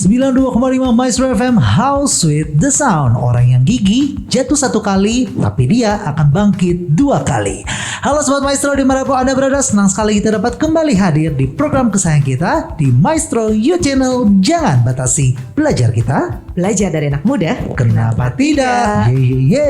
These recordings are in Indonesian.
92,5 Maestro FM, House with the Sound. Orang yang gigi jatuh satu kali, tapi dia akan bangkit dua kali. Halo Sobat Maestro, dimanapun Anda berada, senang sekali kita dapat kembali hadir di program kesayangan kita di Maestro You Channel. Jangan batasi belajar kita. Belajar dari anak muda. Kenapa tidak? Oke.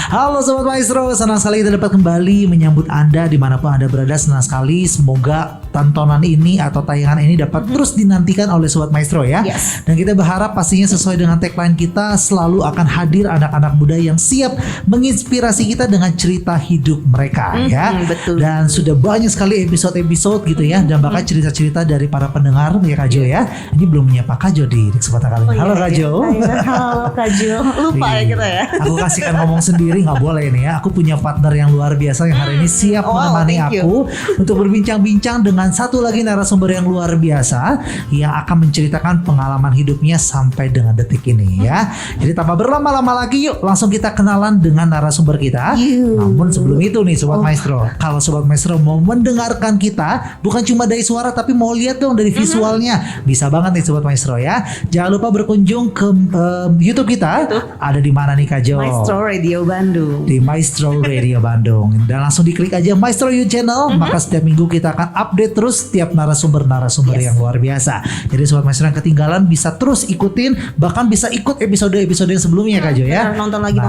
Halo Sobat Maestro, senang sekali kita dapat kembali menyambut Anda dimanapun Anda berada. Senang sekali, semoga tontonan ini atau tayangan ini dapat terus dinantikan oleh Sobat Maestro ya. Yes. Dan kita berharap pastinya sesuai dengan tagline kita, selalu akan hadir anak-anak muda yang siap menginspirasi kita dengan cerita hidup mereka ya. Betul. Dan sudah banyak sekali episode-episode gitu ya, dan bahkan cerita-cerita dari para pendengar ya Kak Jo ya. Ini belum menyapa Kak Jo di kesempatan kali ini. Halo Kak Jo. Halo Kak Jo. Lupa ya kita ya. Aku kasihkan ngomong sendiri, nggak boleh nih ya. Aku punya partner yang luar biasa yang hari ini siap menemani aku untuk berbincang-bincang dengan satu lagi narasumber yang luar biasa yang akan menceritakan pengalaman hidupnya sampai dengan detik ini ya. Jadi tanpa berlama-lama lagi, yuk langsung kita kenalan dengan narasumber kita. Namun sebelum itu nih Sobat Maestro, kalau Sobat Maestro mau mendengarkan kita bukan cuma dari suara tapi mau lihat dong dari visualnya, bisa banget nih Sobat Maestro ya. Jangan lupa berkunjung ke YouTube kita. Ada di mana nih Kak Jo? Maestro Radio Bandung. Di Maestro Radio Bandung. Dan langsung diklik aja Maestro You Channel. Maka setiap minggu kita akan update terus setiap narasumber-narasumber yang luar biasa. Jadi Sobat Maestro yang ketinggalan bisa terus ikutin, bahkan bisa ikut episode-episode yang sebelumnya Kak Jo ya. Nonton lagi.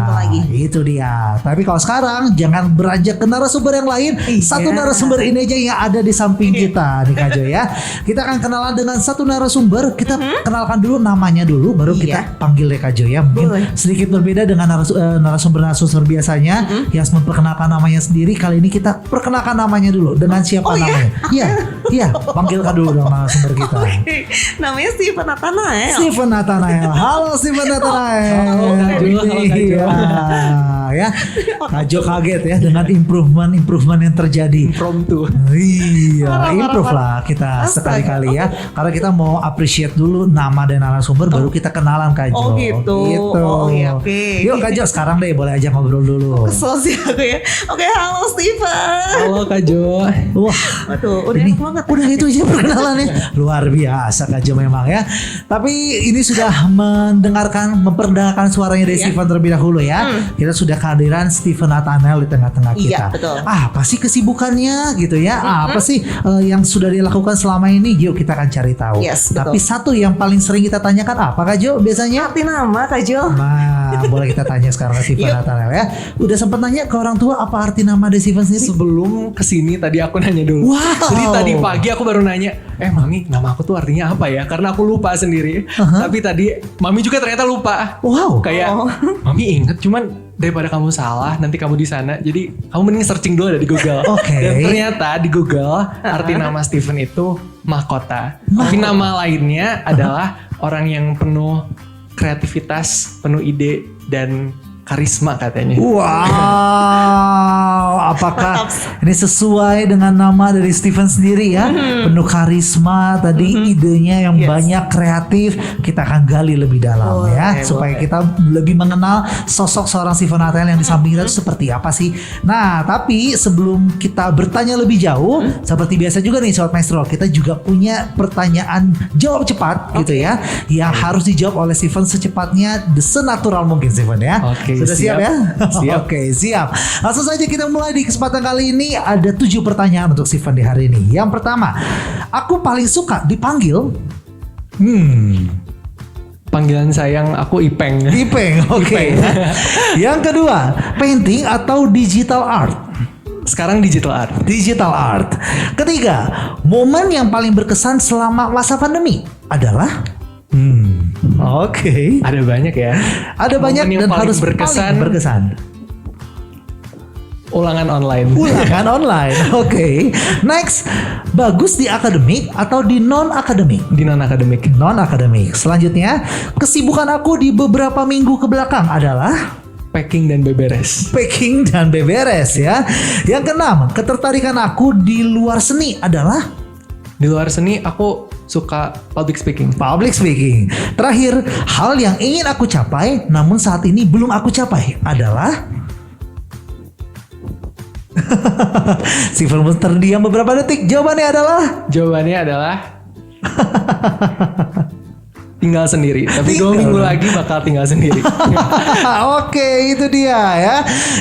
Itu dia. Tapi kalau sekarang jangan beranjak ke narasumber yang lain. Satu narasumber ini aja yang ada di samping kita nih Kak Jo ya. Kita akan kenalan dengan satu narasumber. Kita kenalkan dulu namanya dulu, baru kita panggil deh Kak Jo ya. Mungkin sedikit berbeda dengan narasumber biasanya yang memperkenalkan namanya sendiri. Kali ini kita perkenalkan namanya dulu dengan siapa namanya. Iya, panggilkan dulu dong narasumber kita. Namanya Steven Nathanael. Steven Nathanael. Halo Steven Nathanael. Halo Kak Jo. Ya, Kak Jo kaget ya dengan improvement yang terjadi. Impromptu. Iya, improve lah kita sekali-kali ya. Karena kita mau appreciate dulu nama dan narasumber, baru kita kenalan Kak Jo. Oh gitu. Oh iya, oke. Yuk Kak Jo, sekarang deh boleh aja ngobrol dulu. Kesel sih aku ya. Oke, halo Steven. Halo Kak Jo. Wah, Waduh, udah ini enak banget. udah itu aja perkenalannya. Luar biasa Kak Jo memang ya. Tapi ini sudah memperdengarkan suaranya dari Steven terlebih dahulu ya. Kita sudah kehadiran Steven Nathanael di tengah-tengah kita. Iya, betul. Apa sih kesibukannya gitu ya? Apa sih yang sudah dilakukan selama ini? Yuk kita akan cari tahu. Yes, Tapi satu yang paling sering kita tanyakan apa Kak Jo biasanya? Arti nama Kak Jo. Nah, boleh kita tanya sekarang ke Steven Nathanael ya. Udah sempat nanya ke orang tua apa arti nama dari Steven sendiri? Sebelum kesini tadi aku nanya dulu. Wow. Jadi tadi pagi aku baru nanya, Mami nama aku tuh artinya apa ya? Karena aku lupa sendiri. Tapi tadi Mami juga ternyata lupa. Wow. Kayak Mami inget, cuman daripada kamu salah nanti kamu di sana, jadi kamu mending searching dulu ada di Google. Oke. Dan ternyata di Google arti nama Steven itu mahkota. Tapi nama lainnya adalah orang yang penuh kreativitas, penuh ide dan karisma katanya. Wow, apakah ini sesuai dengan nama dari Steven sendiri ya? Penuh karisma, tadi idenya yang banyak, kreatif. Kita akan gali lebih dalam ya, supaya kita lebih mengenal sosok seorang Steven Nathanael yang di samping kita itu seperti apa sih. Nah, tapi sebelum kita bertanya lebih jauh, seperti biasa juga nih Sobat Maestro, kita juga punya pertanyaan jawab cepat gitu ya, yang harus dijawab oleh Steven secepatnya, senatural mungkin Steven ya. Sudah siap ya? Siap. Oke, siap. Langsung saja kita mulai di kesempatan kali ini. Ada 7 pertanyaan untuk Steven di hari ini. Yang pertama, aku paling suka dipanggil Panggilan sayang aku Ipeng. Ipeng, oke. Yang kedua, painting atau digital art? Sekarang digital art. Digital art. Ketiga, momen yang paling berkesan selama masa pandemi adalah? Oke. Ada banyak ya. Ada banyak Momen yang dan paling harus paling berkesan. Ulangan online. Ulangan online. Oke. Next, bagus di akademik atau di non akademik? Di non akademik. Non akademik. Selanjutnya, kesibukan aku di beberapa minggu ke belakang adalah Packing dan beberes. packing dan beberes ya. Yang keenam, ketertarikan aku di luar seni adalah Di luar seni aku suka public speaking. public speaking. Terakhir, hal yang ingin aku capai namun saat ini belum aku capai adalah Steven terdiam beberapa detik. Jawabannya adalah Jawabannya adalah Tinggal sendiri. Tapi 2 minggu lagi bakal tinggal sendiri. Oke, itu dia ya.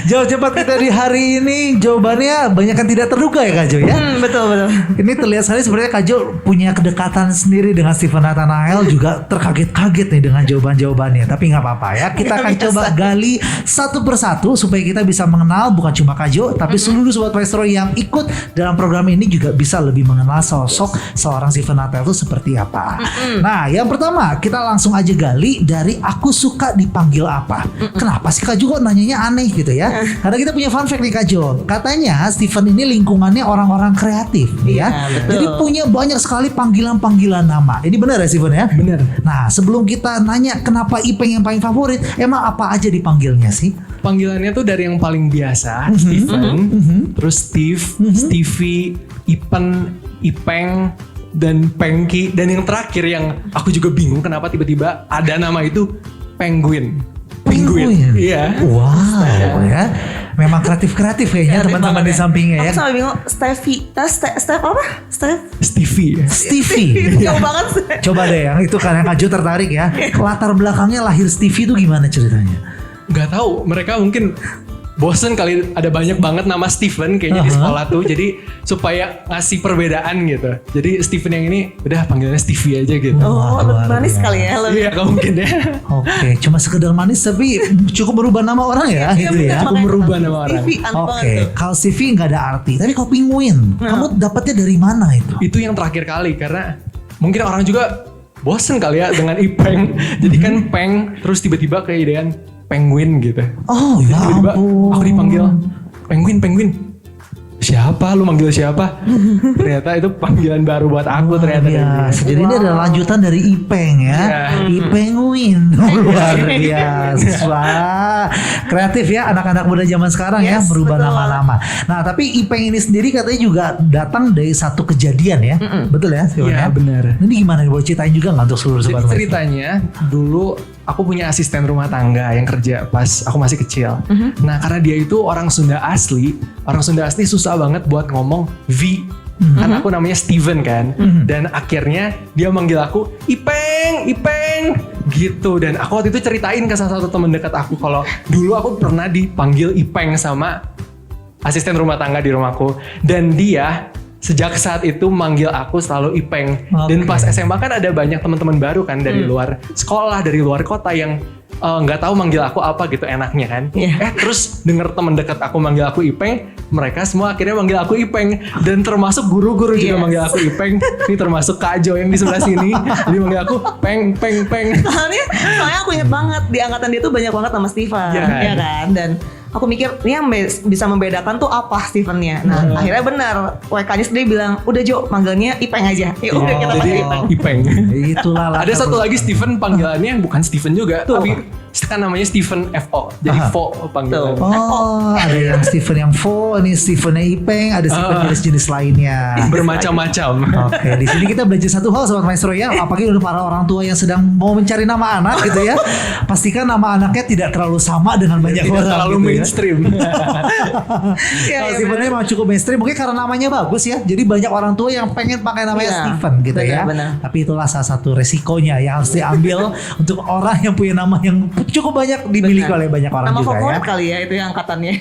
Jawab cepat kita di hari ini. Jawabannya banyak yang tidak terduga ya Kak Jo ya. Betul. Ini terlihat sekali sebenarnya Kak Jo punya kedekatan sendiri dengan Stephen Nathanael, juga terkaget-kaget nih dengan jawaban-jawabannya. Tapi nggak apa-apa ya. Kita akan coba gali satu persatu supaya kita bisa mengenal bukan cuma Kak Jo, tapi seluruh sobat maestro yang ikut dalam program ini juga bisa lebih mengenal sosok seorang Stephen Nathanael itu seperti apa. Nah, yang pertama kita langsung aja gali dari aku suka dipanggil apa. Kenapa sih Kak Jo kok nanyanya aneh gitu ya? Karena kita punya fun fact nih Kak Jo. Katanya Stephen ini lingkungannya orang-orang kreatif ya. betul. Jadi punya banyak sekali panggilan-panggilan nama. Ini benar ya Stephen ya? Benar. Nah, sebelum kita nanya kenapa Ipeng yang paling favorit, emang apa aja dipanggilnya sih? Panggilannya tuh dari yang paling biasa, Stephen, terus Steve, Stevie, Ipen, Ipeng, dan Pengki, dan yang terakhir yang aku juga bingung kenapa tiba-tiba ada nama itu Penguin. Iya. Wow ya. Memang kreatif-kreatif kayaknya teman-teman di sampingnya ya. Aku sampai bingung. Steph apa? Stevie. Stevie. Jauh banget sih. Coba deh yang itu karena Kak Jo tertarik ya. Latar belakangnya lahir Stevie itu gimana ceritanya? Gak tahu, mereka mungkin bosen kali ada banyak banget nama Stephen kayaknya di sekolah tuh, jadi supaya ngasih perbedaan gitu. Jadi Stephen yang ini udah panggilannya Stevie aja gitu. Oh, luar manis biasa. kali ya. Iya, gak mungkin ya. Oke, cuma sekedar manis tapi cukup merubah nama orang ya gitu ya. Cukup merubah nama orang. Oke, kalau Stevie nggak ada arti, tapi kalau Penguin, kamu dapatnya dari mana itu? Itu yang terakhir kali karena mungkin orang juga bosen kali ya dengan Ipeng. Jadi kan Peng terus tiba-tiba keidean Penguin gitu. Oh ya Tiba-tiba ampun. aku dipanggil Penguin. Siapa? Lu manggil siapa? Ternyata itu panggilan baru buat aku ternyata. Ya, jadi ini adalah lanjutan dari Ipeng ya. Ipenguin. Luar biasa. Wah, kreatif ya anak-anak muda zaman sekarang ya, Yes, merubah betul. nama-nama. Nah, tapi Ipeng ini sendiri katanya juga datang dari satu kejadian ya. Betul ya? Sion, Iya, ya? benar. Ini gimana nih? Boleh ceritain juga nggak untuk seluruh Jadi sobat maestro? ceritanya dulu aku punya asisten rumah tangga yang kerja pas aku masih kecil. Nah, karena dia itu orang Sunda asli susah banget buat ngomong V. Kan aku namanya Steven kan. Dan akhirnya dia manggil aku Ipeng gitu. Dan aku waktu itu ceritain ke salah satu teman dekat aku kalau dulu aku pernah dipanggil Ipeng sama asisten rumah tangga di rumahku. Dan dia sejak saat itu manggil aku selalu Ipeng. Dan pas SMA kan ada banyak teman-teman baru kan dari luar sekolah, dari luar kota yang nggak tahu manggil aku apa gitu enaknya kan. Terus denger teman dekat aku manggil aku Ipeng, mereka semua akhirnya manggil aku Ipeng. Dan termasuk guru-guru juga manggil aku Ipeng. Ini termasuk Kak Jo yang di sebelah sini, dia manggil aku Peng. Soalnya aku inget banget di angkatan dia tuh banyak banget nama Steven, Iya kan? ya kan? Dan aku mikir ini yang bisa membedakan tuh apa Stevennya. Nah akhirnya benar, WK-nya sendiri bilang udah Jo manggilnya Ipeng aja. Ya udah kita Jadi panggil Ipeng. Ipeng. Itulah latar Ada satu belakang. lagi Steven panggilannya bukan Steven juga, tapi kan namanya Steven FO. Jadi Fo panggilan. Oh, ada yang Stephen yang Fo, ini Stephennya Ipeng, ada Stephen jenis-jenis lainnya. Bermacam-macam. Oke, di sini kita belajar satu hal sobat maestro ya, apalagi untuk para orang tua yang sedang mau mencari nama anak gitu ya. Pastikan nama anaknya tidak terlalu sama dengan banyak Tidak orang terlalu gitu ya. mainstream. Kalau Stephen memang cukup mainstream, mungkin karena namanya bagus ya. Jadi banyak orang tua yang pengen pakai namanya Iya, Stephen gitu ya. benar. Tapi itulah salah satu resikonya yang harus diambil untuk orang yang punya nama yang cukup banyak dimiliki oleh banyak orang Nama juga favorit ya. kali ya itu yang angkatannya.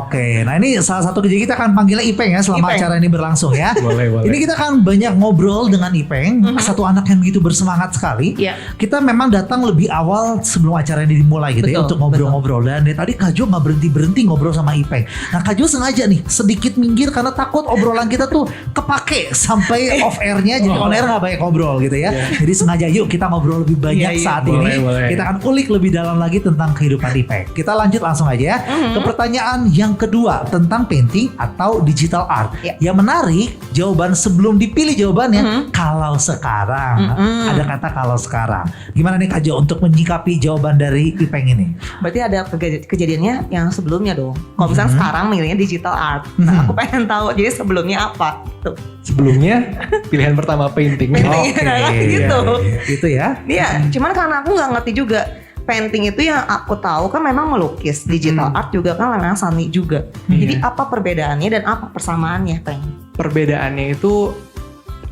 Oke, nah ini salah satu jadi kita akan panggilnya Ipeng ya selama Ipeng. acara ini berlangsung ya. Boleh. Ini kita akan banyak ngobrol dengan Ipeng, satu anak yang begitu bersemangat sekali. Iya. Kita memang datang lebih awal sebelum acara ini dimulai gitu ya Betul, untuk ngobrol-ngobrol. Dan dari tadi Kak Jo nggak berhenti ngobrol sama Ipeng. Nah Kak Jo sengaja nih sedikit minggir karena takut obrolan kita tuh kepake sampai off airnya, jadi on air nggak banyak ngobrol gitu ya. Jadi sengaja yuk kita ngobrol lebih banyak Iya, saat boleh, ini. boleh. Kita akan ulik lebih dalam lagi tentang kehidupan Ipeng. Kita lanjut langsung aja ya ke pertanyaan yang kedua tentang painting atau digital art. Ya. Yang menarik, jawaban sebelum dipilih jawabannya kalau sekarang. Ada kata kalau sekarang. Gimana nih Kak Jo untuk menyikapi jawaban dari Ipeng ini? Berarti ada kejadiannya yang sebelumnya dong. Kalau misalnya sekarang milihnya digital art. Nah aku pengen tahu jadi sebelumnya apa tuh. Sebelumnya pilihan pertama painting. Gitu. Itu ya. Iya, cuman karena aku nggak ngerti juga. Painting itu yang aku tahu kan memang melukis, digital art juga kan memang seni juga. Jadi apa perbedaannya dan apa persamaannya, Peng? Perbedaannya itu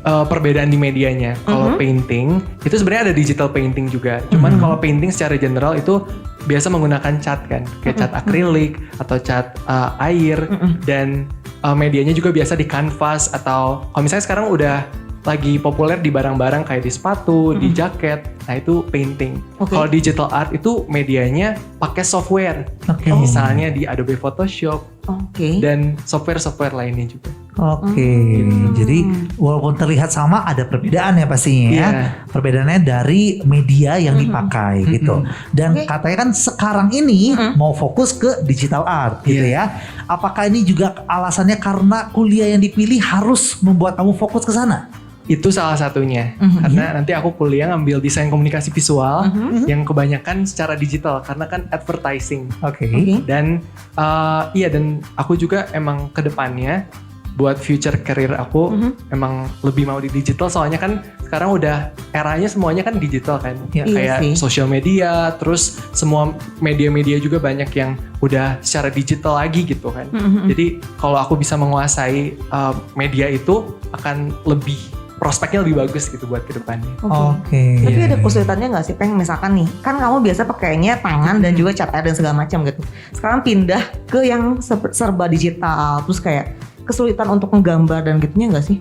perbedaan di medianya. Kalau painting itu sebenarnya ada digital painting juga. Cuman kalau painting secara general itu biasa menggunakan cat kan, kayak cat akrilik atau cat air dan medianya juga biasa di kanvas atau kalau misalnya sekarang udah lagi populer di barang-barang kayak di sepatu, di jaket. Nah itu painting. Kalau digital art itu medianya pakai software. Misalnya di Adobe Photoshop dan software-software lainnya juga. Jadi walaupun terlihat sama ada perbedaan ya pastinya ya. Perbedaannya dari media yang dipakai gitu. Dan katanya kan sekarang ini mau fokus ke digital art gitu ya. Apakah ini juga alasannya karena kuliah yang dipilih harus membuat kamu fokus ke sana? Itu salah satunya. Karena nanti aku kuliah ngambil desain komunikasi visual yang kebanyakan secara digital karena kan advertising. Dan dan aku juga emang kedepannya buat future career aku emang lebih mau di digital soalnya kan sekarang udah eranya semuanya kan digital kan. Kayak social media, terus semua media-media juga banyak yang udah secara digital lagi gitu kan. Jadi kalau aku bisa menguasai media itu akan lebih prospeknya lebih bagus gitu buat kedepannya. Tapi ada kesulitannya nggak sih, Peng? Misalkan nih, kan kamu biasa pakainya tangan dan juga cat air dan segala macam gitu. Sekarang pindah ke yang serba digital, terus kayak kesulitan untuk menggambar dan gitunya nggak sih?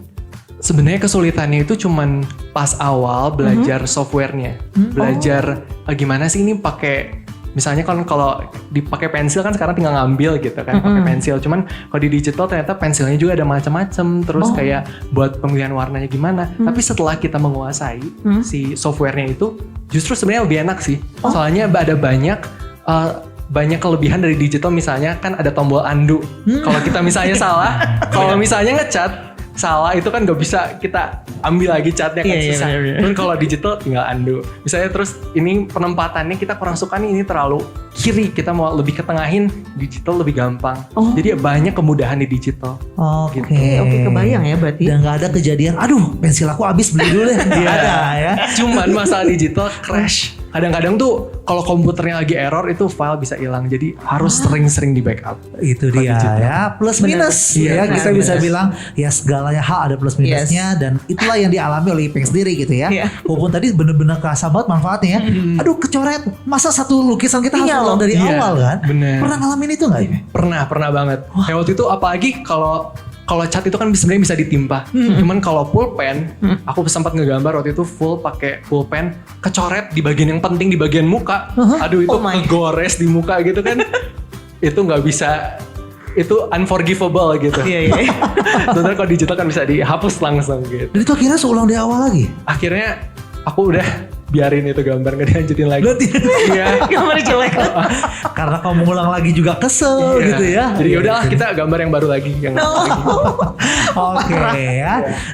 Sebenarnya kesulitannya itu cuman pas awal belajar softwarenya, belajar gimana sih ini pakai. Misalnya kalau dipakai pensil kan sekarang tinggal ngambil gitu kan, pakai pensil. Cuman kalau di digital ternyata pensilnya juga ada macam-macam. Terus kayak buat pemilihan warnanya gimana. Tapi setelah kita menguasai si softwarenya itu, justru sebenarnya lebih enak sih. Soalnya ada banyak kelebihan dari digital. Misalnya kan ada tombol undo. Kalau kita misalnya salah, kalau misalnya ngecat salah itu kan gak bisa kita ambil lagi catnya kan susah. Cuman kalau digital tinggal undo. Misalnya terus ini penempatannya kita kurang suka nih, ini terlalu kiri, kita mau lebih ketengahin, digital lebih gampang. Jadi banyak kemudahan di digital. Oke, kebayang ya berarti. Dan gak ada kejadian, aduh pensil aku habis beli dulu deh. Gak ada ya. Cuman masalah digital crash. Kadang-kadang tuh kalau komputernya lagi error itu file bisa hilang. Jadi harus sering-sering di backup. Itu dia ya, plus minus ya kita bisa bilang ya segalanya hal ada plus minusnya dan itulah yang dialami oleh Ipeng sendiri gitu ya. Walaupun tadi bener-bener kerasa banget manfaatnya ya. Aduh kecoret, masa satu lukisan kita harus ulang dari awal kan? Pernah ngalamin itu nggak Ipeng? Pernah banget. Kayak waktu itu apalagi kalau cat itu kan sebenarnya bisa ditimpa. Cuman kalau pulpen, aku sempat ngegambar waktu itu pakai pulpen, kecoret di bagian yang penting di bagian muka. Aduh itu ngegores di muka gitu kan. Itu nggak bisa, itu unforgivable gitu. Sebenarnya kalau digital kan bisa dihapus langsung gitu. Dan itu akhirnya seulang dari awal lagi? Akhirnya aku udah biarin itu gambar nggak dilanjutin lagi. Gambar jelek. Karena kamu ngulang lagi juga kesel gitu ya. Jadi udahlah kita gambar yang baru lagi. Ya.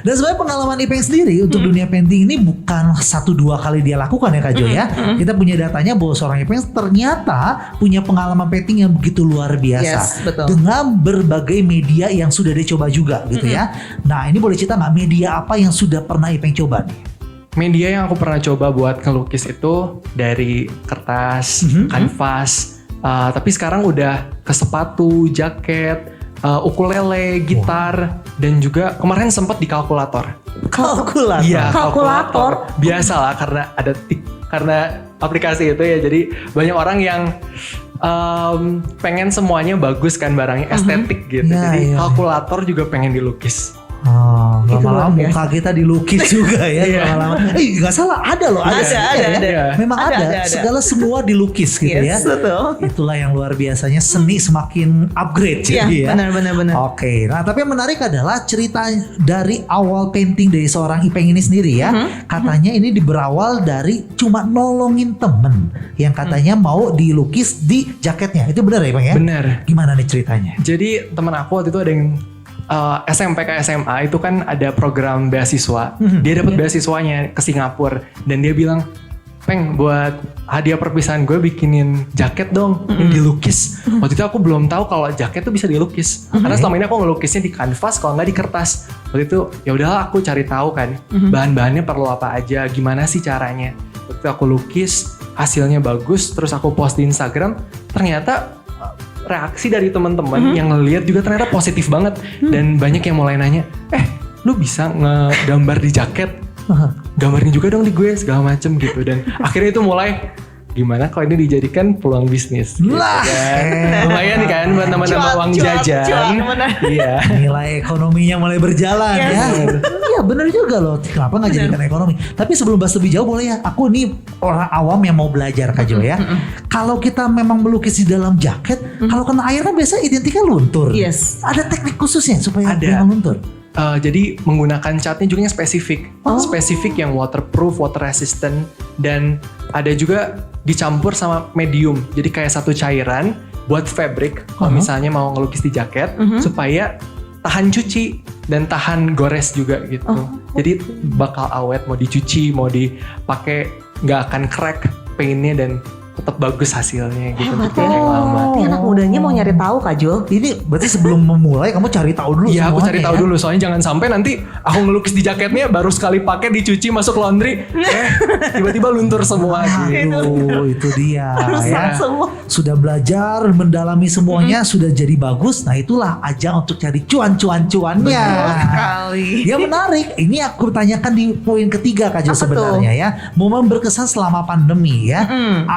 Dan sebenarnya pengalaman Ipeng sendiri untuk dunia painting ini bukan 1-2 kali dia lakukan ya Kak Jo ya. Kita punya datanya bahwa seorang Ipeng ternyata punya pengalaman painting yang begitu luar biasa. Dengan berbagai media yang sudah dia coba juga gitu ya. Nah ini boleh cerita nggak media apa yang sudah pernah Ipeng coba nih? Media yang aku pernah coba buat ngelukis itu dari kertas, kanvas, tapi sekarang udah ke sepatu, jaket, ukulele, gitar, dan juga kemarin sempat di kalkulator. Kalkulator? Iya, kalkulator. Biasalah karena aplikasi itu ya, jadi banyak orang yang pengen semuanya bagus kan barangnya, estetik gitu. Jadi kalkulator juga pengen dilukis. Lama-lama muka kita dilukis juga ya. Lama-lama. Gak salah, ada loh. Ada. Memang ada. Segala semua dilukis gitu ya. Betul. Itulah yang luar biasanya seni semakin upgrade ya. Benar. Oke. Nah tapi yang menarik adalah cerita dari awal painting dari seorang Ipeng ini sendiri ya. Katanya ini berawal dari cuma nolongin temen yang katanya mau dilukis di jaketnya. Itu benar ya Ipeng ya? Benar. Gimana nih ceritanya? Jadi teman aku waktu itu ada yang SMP ke SMA itu kan ada program beasiswa. Dia dapat beasiswanya ke Singapura dan dia bilang, Peng, buat hadiah perpisahan gue bikinin jaket dong yang dilukis. Waktu itu aku belum tahu kalau jaket tuh bisa dilukis. Karena selama ini aku ngelukisnya di kanvas, kalau nggak di kertas. Waktu itu ya udahlah aku cari tahu kan bahan-bahannya perlu apa aja, gimana sih caranya. Waktu itu aku lukis, hasilnya bagus, terus aku post di Instagram. Ternyata reaksi dari teman-teman yang ngeliat juga ternyata positif banget dan banyak yang mulai nanya, lu bisa ngegambar di jaket, gambarnya juga dong di gue segala macem gitu. Dan akhirnya itu mulai gimana kalau ini dijadikan peluang bisnis gitu Lah, kan. Lumayan kan buat nambah-nambah uang jajan. Iya. Nilai ekonominya mulai berjalan ya. Iya bener juga loh. Kenapa nggak jadikan ekonomi? Tapi sebelum bahas lebih jauh boleh ya. Aku ini orang awam yang mau belajar Kak Jo ya. Kalau kita memang melukis di dalam jaket, kalau kena air kan biasanya identiknya luntur. Yes. Ada teknik khususnya supaya Ada. jangan luntur. Jadi menggunakan catnya juga yang spesifik. Spesifik yang waterproof, water resistant, dan ada juga dicampur sama medium. Jadi kayak satu cairan buat fabric kalau misalnya mau ngelukis di jaket supaya tahan cuci dan tahan gores juga gitu. Jadi bakal awet, mau dicuci, mau dipakai nggak akan crack paintnya dan tetap bagus hasilnya gitu untuk yang lama. Ini anak mudanya mau nyari tahu Kak Jo. Ini berarti sebelum memulai kamu cari tahu dulu. Iya, aku semuanya cari tahu ya? dulu soalnya jangan sampai nanti aku ngelukis di jaketnya baru sekali pakai dicuci masuk laundry, tiba-tiba luntur semua gitu. Aduh, itu dia ya. Semua. Sudah belajar, mendalami semuanya, sudah jadi bagus. Nah itulah ajang untuk cari cuan-cuan-cuannya. Sekali. Ya menarik. Ini aku tanyakan di poin ketiga Kak Jo Apa sebenarnya ya. Momen berkesan selama pandemi ya.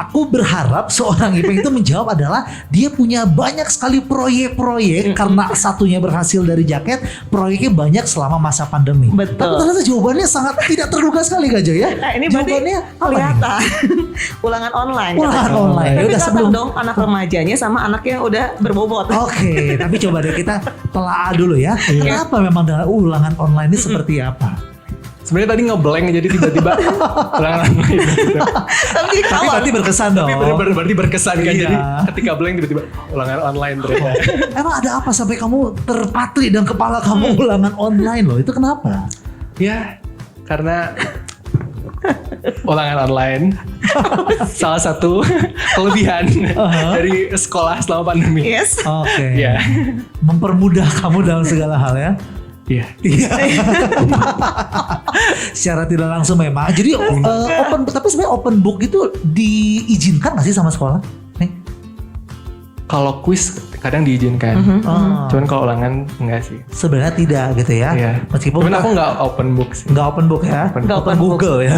Aku berharap seorang Ipeng itu menjawab adalah dia punya banyak sekali proyek-proyek karena satunya berhasil dari jaket, proyeknya banyak selama masa pandemi. Betul. Tapi ternyata jawabannya sangat tidak terduga sekali Kak Jo ya. Nah ini jawabannya berarti apa nih? kelihatan. Ulangan online. Ulangan katanya. online. Ya Tapi udah kapan sebelum dong anak remajanya sama anak yang udah berbobot. Oke, tapi coba deh kita telaah dulu ya. Kenapa memang dengan ulangan online ini seperti apa? Sebenarnya tadi ngeblank jadi tiba-tiba ulangan lain gitu. Tapi Tapi berarti berkesan dong. Tapi berarti berkesan kan, Iya. jadi ketika blank tiba-tiba ulangan online ternyata. Emang ada apa sampai kamu terpatri dan kepala kamu ulangan online loh? Itu kenapa? Ya, karena ulangan online salah satu kelebihan dari sekolah selama pandemi. yes. Oke. Iya. Mempermudah kamu dalam segala hal ya. Iya. Iya. Secara tidak langsung memang. Jadi open, tapi sebenarnya open book itu diizinkan nggak sih sama sekolah? Nih. Kalau kuis kadang diizinkan. Oh. Cuman kalau ulangan enggak sih. Sebenarnya tidak gitu ya. Iya. Meskipun Cuman aku enggak open book sih. nggak open book ya. Open book. Open Google ya.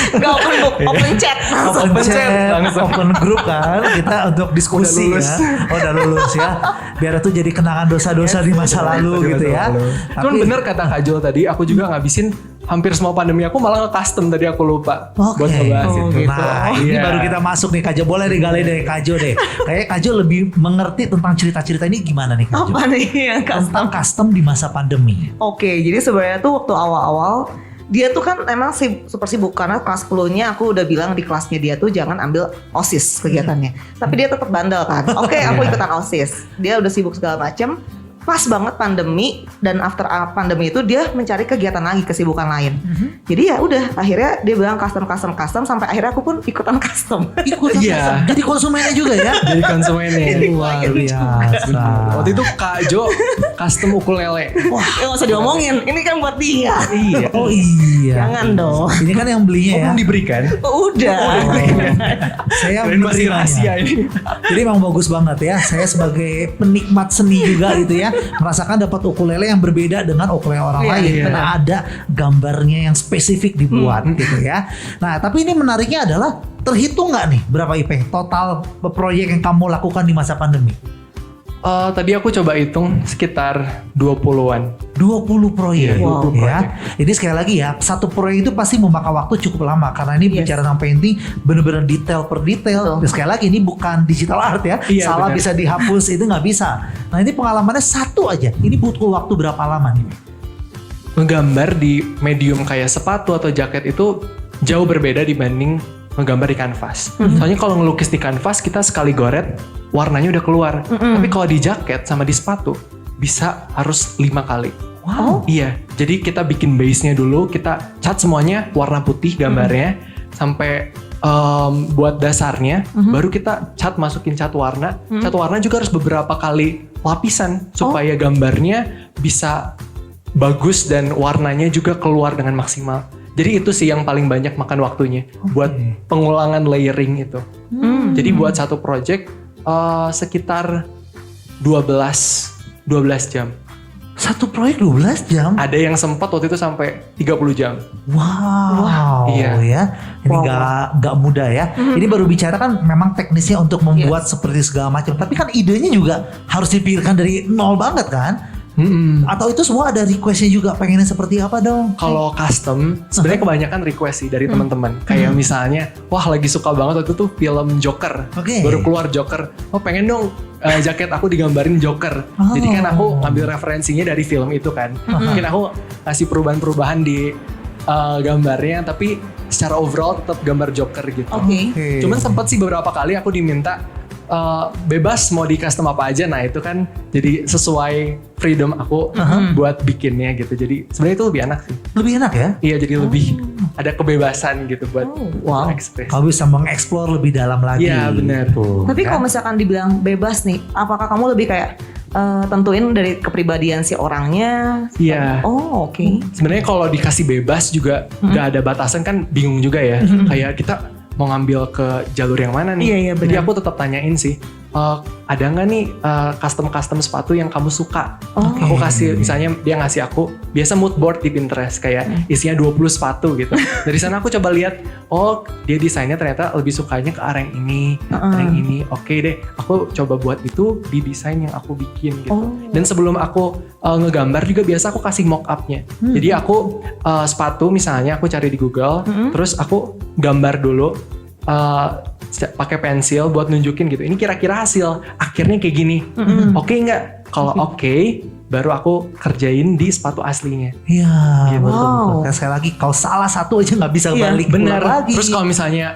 Gak open book, open chat. Open chat chat, langsung. open group kan kita untuk diskusi Udah lulus. ya. Oh udah lulus ya. Biar itu jadi kenangan dosa-dosa di masa lalu gitu ya. Cuman bener kata Kak Jo tadi, aku juga ngabisin hampir semua pandemi aku malah nge-custom tadi aku lupa Oke. buat ngebahas Oh, itu. gitu. Nah ini Iya. baru kita masuk nih Kak Jo. Boleh digali dari Kak Jo deh. Kayaknya Kak Jo lebih mengerti tentang cerita-cerita ini gimana nih Kak Jo? Apa nih yang Tentang custom di masa pandemi. Oke, jadi sebenarnya tuh waktu awal-awal dia tuh kan emang super sibuk karena kelas 10-nya aku udah bilang di kelasnya dia tuh jangan ambil OSIS kegiatannya. Tapi dia tetap bandel kan. Oke, aku ikutan OSIS. Dia udah sibuk segala macem. Pas banget pandemi dan after pandemi itu dia mencari kegiatan lagi, kesibukan lain. Jadi ya udah akhirnya dia bilang custom sampai akhirnya aku pun ikutan custom. Ikutan Iya. custom. Jadi konsumennya juga ya. Jadi konsumennya. Luar biasa. Waktu itu Kak Jo custom ukulele. Wah. Ya nggak usah diomongin, ini kan buat dia. Iya. Oh iya. Jangan dong. Ini kan yang belinya ya. Belum diberikan. Udah. Saya Kalian masih menerimanya. rahasia ini. Jadi emang bagus banget ya. Saya sebagai penikmat seni juga gitu ya, merasakan dapat ukulele yang berbeda dengan ukulele orang Iya, lain iya. karena ada gambarnya yang spesifik dibuat gitu ya. Nah, tapi ini menariknya adalah terhitung nggak nih berapa IP total proyek yang kamu lakukan di masa pandemi? Tadi aku coba hitung sekitar 20-an. 20 proyek Iya, 20 ya. Ini sekali lagi ya, satu proyek itu pasti memakan waktu cukup lama karena ini bicara tentang painting bener-bener detail per detail. Dan sekali lagi ini bukan digital art ya. Iya, Salah benar. bisa dihapus itu nggak bisa. Nah, ini pengalamannya satu aja. Ini butuh waktu berapa lama nih? Ngegambar di medium kayak sepatu atau jaket itu jauh berbeda dibanding ngegambar di kanvas. Soalnya kalau ngelukis di kanvas kita sekali goret warnanya udah keluar. Tapi kalau di jaket sama di sepatu bisa harus 5 kali. Wow. Iya, jadi kita bikin base-nya dulu, kita cat semuanya warna putih gambarnya sampai buat dasarnya, baru kita masukin cat warna. Cat warna juga harus beberapa kali lapisan supaya gambarnya bisa bagus dan warnanya juga keluar dengan maksimal. Jadi itu sih yang paling banyak makan waktunya buat pengulangan layering itu. Jadi buat satu project sekitar 12 jam. Satu proyek 12 jam? Ada yang sempat waktu itu sampai 30 jam. Wow, Iya. ya. Ini Wow. nggak mudah ya. Ini baru bicara kan memang teknisnya untuk membuat seperti segala macam. Tapi kan idenya juga harus dipikirkan dari nol banget kan? Atau itu semua ada requestnya juga pengennya seperti apa dong? Kalau custom, sebenarnya kebanyakan request sih dari teman-teman. Kayak misalnya, wah lagi suka banget waktu itu film Joker. Oke. Baru keluar Joker. Oh pengen dong jaket aku digambarin Joker. Oh. Jadi kan aku ngambil referensinya dari film itu kan. Mungkin aku kasih perubahan-perubahan di gambarnya, tapi secara overall tetap gambar Joker gitu. Oke. Oke. Cuman sempat sih beberapa kali aku diminta bebas mau di custom apa aja. Nah itu kan jadi sesuai freedom aku buat bikinnya gitu. Jadi sebenarnya itu lebih enak sih. Lebih enak ya? Iya jadi lebih ada kebebasan gitu buat Wow. ekspresi. Kau bisa mengeksplor lebih dalam lagi. Iya, benar. Tuh, Tapi kan? kalau misalkan dibilang bebas nih, apakah kamu lebih kayak tentuin dari kepribadian si orangnya? Iya. Oh, oke. Sebenarnya kalau dikasih bebas juga nggak ada batasan kan bingung juga ya. Kayak kita mau ngambil ke jalur yang mana nih. Iya, iya, Jadi benar. aku tetap tanyain sih, ada nggak nih custom sepatu yang kamu suka? Oke. Aku kasih, misalnya dia ngasih aku biasa mood board di Pinterest kayak isinya 20 sepatu gitu. Dari sana aku coba lihat, oh dia desainnya ternyata lebih sukanya ke arah yang ini, arah yang ini. Oke deh, aku coba buat itu di desain yang aku bikin gitu. Oh. Dan sebelum aku ngegambar juga biasa aku kasih mock up-nya. Jadi aku sepatu misalnya aku cari di Google, terus aku gambar dulu pakai pensil buat nunjukin gitu. Ini kira-kira hasil akhirnya kayak gini. Oke nggak? Kalau oke, baru aku kerjain di sepatu aslinya. Iya, Gitu. betul. Dan sekali lagi, kalau salah satu aja nggak bisa Iya, balik Bener. keluar lagi. Terus kalau misalnya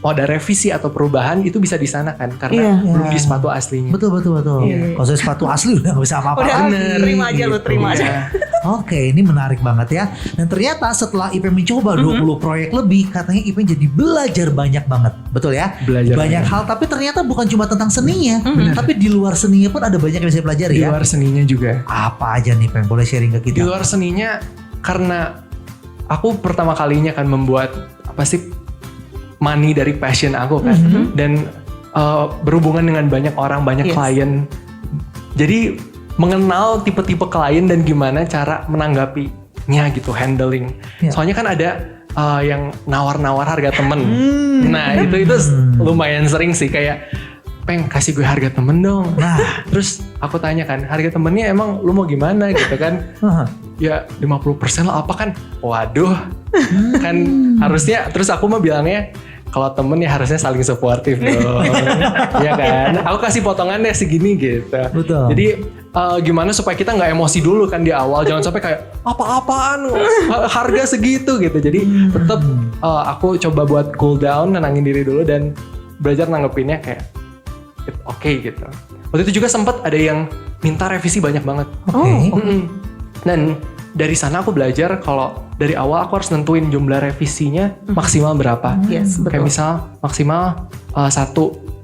mau ada revisi atau perubahan itu bisa di sana kan karena Iya. belum di sepatu aslinya. Betul. Iya. Kalau saya sepatu asli udah nggak bisa apa-apa. Udah, lagi. terima aja lu, terima aja. Iya. Oke, ini menarik banget ya. Dan ternyata setelah Ipin mencoba 20 proyek lebih, katanya Ipin jadi belajar banyak banget. Betul ya? Belajar banyak banyak. hal, tapi ternyata bukan cuma tentang seninya, tapi di luar seninya pun ada banyak yang bisa pelajari Di ya. luar seninya juga. Apa aja nih, Pen? Boleh sharing ke Di kita? luar seninya karena aku pertama kalinya kan membuat apa sih money dari passion aku kan dan berhubungan dengan banyak orang, banyak Yes. klien. Jadi mengenal tipe-tipe klien dan gimana cara menanggapinya gitu, handling. Ya. Soalnya kan ada yang nawar-nawar harga temen. Nah itu lumayan sering sih kayak Peng kasih gue harga temen dong. Nah. Terus aku tanya kan harga temennya emang lu mau gimana gitu kan. Ya 50% lah apa kan. Waduh kan harusnya. Terus aku mah bilangnya kalau temen ya harusnya saling suportif dong. Iya kan. Aku kasih potongannya segini gitu. Betul. Jadi gimana supaya kita nggak emosi dulu kan di awal. Jangan sampai kayak apa-apaan harga segitu gitu. Jadi tetap aku coba buat cool down, nenangin diri dulu dan belajar nanggepinnya kayak oke gitu. Waktu itu juga sempat ada yang minta revisi banyak banget. Oke. Dan dari sana aku belajar kalau dari awal aku harus nentuin jumlah revisinya maksimal berapa. Yes, betul. Kayak misal maksimal 1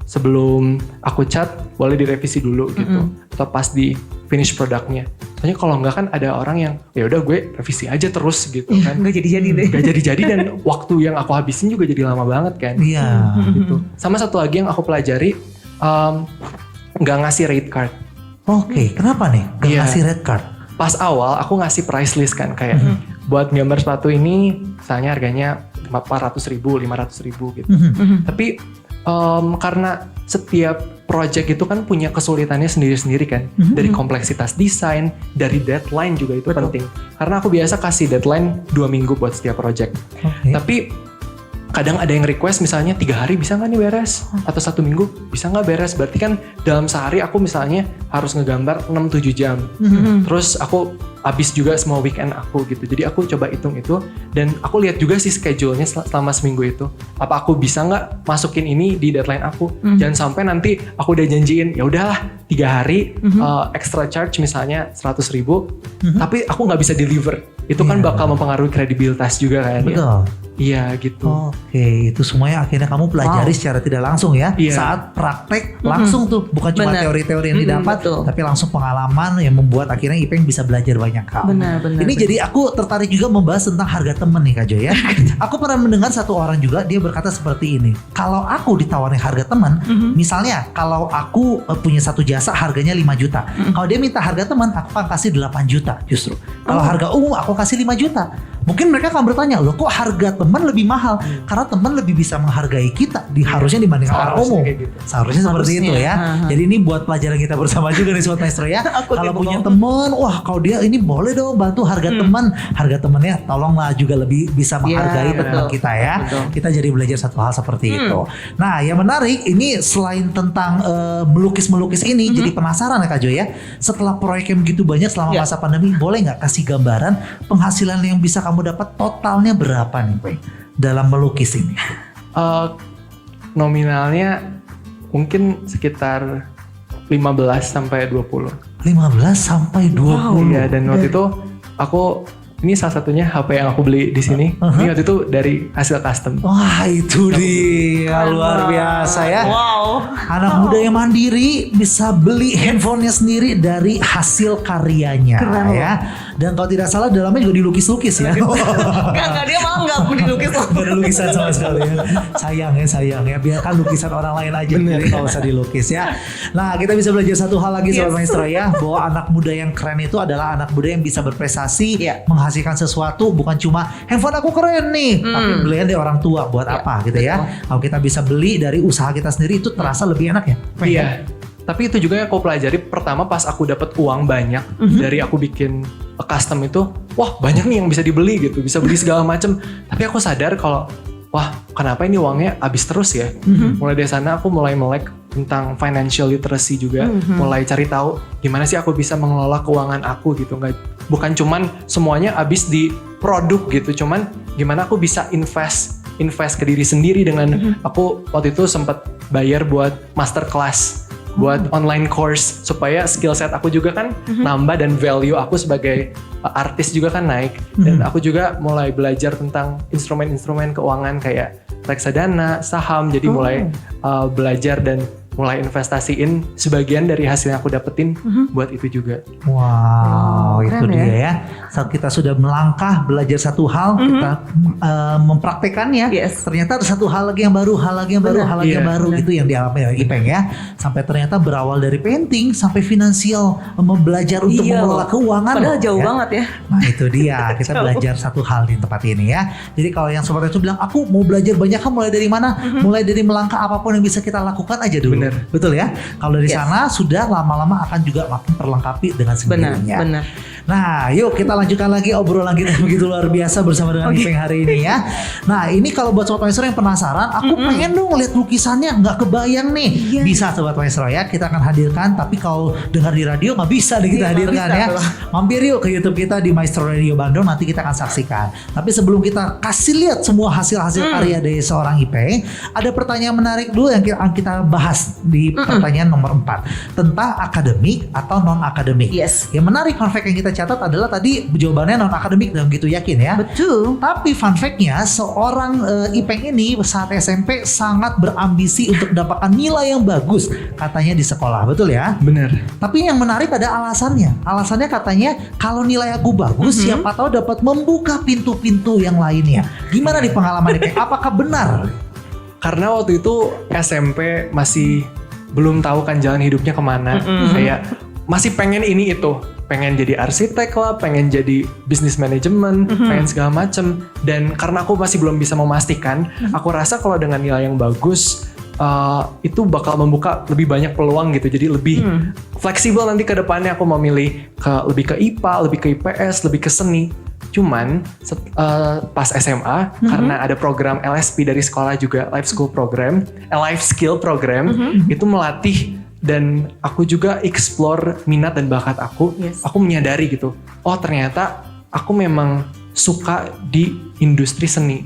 sebelum aku cat boleh direvisi dulu gitu. Atau pas di finish produknya. Soalnya kalau enggak kan ada orang yang ya udah gue revisi aja terus gitu kan. Nggak jadi-jadi deh. Gak jadi-jadi dan waktu yang aku habisin juga jadi lama banget kan. Iya. Gitu. Sama satu lagi yang aku pelajari nggak ngasih rate card. Oke, kenapa nih? Gak Iya. ngasih red card? Pas awal aku ngasih price list kan kayak buat gambar sepatu ini misalnya harganya 400.000, 500.000 gitu. Tapi karena setiap project itu kan punya kesulitannya sendiri-sendiri kan. Dari kompleksitas desain, dari deadline juga itu penting. Karena aku biasa kasih deadline 2 minggu buat setiap project. Oke. Tapi kadang ada yang request misalnya 3 hari bisa nggak nih beres? Atau 1 minggu bisa nggak beres? Berarti kan dalam sehari aku misalnya harus ngegambar 6-7 jam. Terus aku habis juga semua weekend aku gitu. Jadi aku coba hitung itu dan aku lihat juga sih schedule-nya selama seminggu itu. Apa aku bisa nggak masukin ini di deadline aku? Jangan sampai nanti aku udah janjiin ya udahlah 3 hari extra charge misalnya 100.000 tapi aku nggak bisa deliver. itu kan Iya. bakal mempengaruhi kredibilitas juga kan ya. Betul. Iya gitu. Oke, itu semuanya akhirnya kamu pelajari secara tidak langsung ya. Iya. Saat praktek langsung tuh, bukan cuma Benar. teori-teori yang didapat, betul. tapi langsung pengalaman yang membuat akhirnya Ipeng bisa belajar banyak hal. Benar. Ini jadi aku tertarik juga membahas tentang harga teman nih Kak Joy ya. Aku pernah mendengar satu orang juga dia berkata seperti ini. Kalau aku ditawarin harga teman, misalnya kalau aku punya satu jasa harganya 5 juta. Kalau dia minta harga teman, aku akan kasih 8 juta justru. Kalau harga umum aku kasih 5 juta. Mungkin mereka akan bertanya, loh kok harga teman lebih mahal? Karena teman lebih bisa menghargai kita harusnya dibandingkan orang Seharusnya umum. kayak gitu. Seharusnya seperti itu Harusnya. ya. Jadi ini buat pelajaran kita bersama juga nih Sobat Maestro ya. Aku Kalau tipe punya mau. teman, wah kalau dia ini boleh dong bantu harga teman. Harga temannya tolonglah juga lebih bisa menghargai betul. teman kita ya. Betul. Kita jadi belajar satu hal seperti itu. Nah yang menarik ini selain tentang melukis-melukis ini jadi penasaran ya Kak Joy ya. Setelah proyek yang begitu banyak selama Ya. masa pandemi, boleh nggak kasih gambaran penghasilan yang bisa kamu dapat totalnya berapa nih Peng dalam melukis ini? Nominalnya mungkin sekitar 15 sampai 20. 15 sampai 20. Iya, dan waktu itu aku ini salah satunya HP yang aku beli di sini. Ini waktu itu dari hasil custom. Wah itu dia luar biasa ya. Wow. Anak muda yang mandiri bisa beli handphonenya sendiri dari hasil karyanya Keren ya. Dan kalau tidak salah dalamnya juga dilukis-lukis ya. Enggak dia malah enggak mau dilukis loh. Gak ada lukisan sama sekali ya. Sayang ya. Biarkan lukisan orang lain aja. Jadi kalau usah dilukis ya. Nah kita bisa belajar satu hal lagi Sobat Maestro ya. Bahwa anak muda yang keren itu adalah anak muda yang bisa berprestasi. Iya. Menghasilkan sesuatu. Bukan cuma handphone aku keren nih. Tapi belian dari orang tua. Buat apa gitu ya. Kalau kita bisa beli dari usaha kita sendiri itu terasa lebih enak ya. Iya. Tapi itu juga yang aku pelajari pertama pas aku dapat uang banyak dari aku bikin custom itu, wah banyak nih yang bisa dibeli gitu, bisa beli segala macam. Tapi aku sadar kalau wah kenapa ini uangnya habis terus ya. Mulai dari sana aku mulai melek tentang financial literacy juga, mulai cari tahu gimana sih aku bisa mengelola keuangan aku gitu. Bukan cuman semuanya habis di produk gitu, cuman gimana aku bisa invest ke diri sendiri dengan aku waktu itu sempat bayar buat master class, buat online course supaya skill set aku juga kan nambah dan value aku sebagai artis juga kan naik. Dan aku juga mulai belajar tentang instrumen-instrumen keuangan kayak reksadana, saham, jadi mulai belajar dan mulai investasiin sebagian dari hasil yang aku dapetin buat itu juga. Wow, itu keren dia ya. ya. Saat kita sudah melangkah belajar satu hal, kita mempraktekannya. Yes. Ternyata ada satu hal lagi yang baru, hal lagi yang baru, hal lagi yang Iya. baru. Itu yang dialami oleh Ipeng ya. Sampai ternyata berawal dari painting sampai finansial, belajar untuk Iya mengelola loh. keuangan. Padahal loh, jauh ya. banget ya. Nah itu dia, kita belajar satu hal di tempat ini ya. Jadi kalau yang sobat itu bilang, aku mau belajar banyak hal, mulai dari mana? Mulai dari melangkah apapun yang bisa kita lakukan aja dulu. Bener. Betul ya? Kalau dari Yes. sana sudah lama-lama akan juga makin terlengkapi dengan sendirinya. Benar. Nah, yuk kita lanjutkan lagi obrolan kita yang begitu luar biasa bersama dengan Ipeng hari ini ya. Nah, ini kalau buat Sobat Maestro yang penasaran, aku pengen dong lihat lukisannya, nggak kebayang nih. Iya. Bisa Sobat Maestro ya, kita akan hadirkan. Tapi kalau dengar di radio nggak bisa nih kita Iya, nggak hadirkan bisa ya. tuh. Mampir yuk ke YouTube kita di Maestro Radio Bandung, nanti kita akan saksikan. Tapi sebelum kita kasih lihat semua hasil-hasil karya dari seorang Ipeng, ada pertanyaan menarik dulu yang kita bahas di pertanyaan nomor 4 tentang akademik atau non akademik. Yes. Yang menarik fun fact yang kita catat adalah tadi jawabannya non akademik dan begitu yakin ya. Betul. Tapi fun fact-nya seorang Ipeng ini saat SMP sangat berambisi untuk mendapatkan nilai yang bagus katanya di sekolah, betul ya? Bener. Tapi yang menarik ada alasannya. Alasannya katanya kalau nilai aku bagus siapa tahu dapat membuka pintu-pintu yang lainnya. Gimana di pengalaman Ipeng? Apakah benar? Karena waktu itu SMP masih belum tahu kan jalan hidupnya kemana. Kayak masih pengen ini itu. Pengen jadi arsitek lah, pengen jadi bisnis manajemen, pengen segala macem. Dan karena aku masih belum bisa memastikan, aku rasa kalau dengan nilai yang bagus, itu bakal membuka lebih banyak peluang gitu. Jadi lebih fleksibel nanti ke depannya aku mau milih lebih ke IPA, lebih ke IPS, lebih ke seni. Cuman pas SMA karena ada program LSP dari sekolah juga, Life Skill Program, itu melatih dan aku juga explore minat dan bakat aku. Yes. Aku menyadari gitu, oh ternyata aku memang suka di industri seni.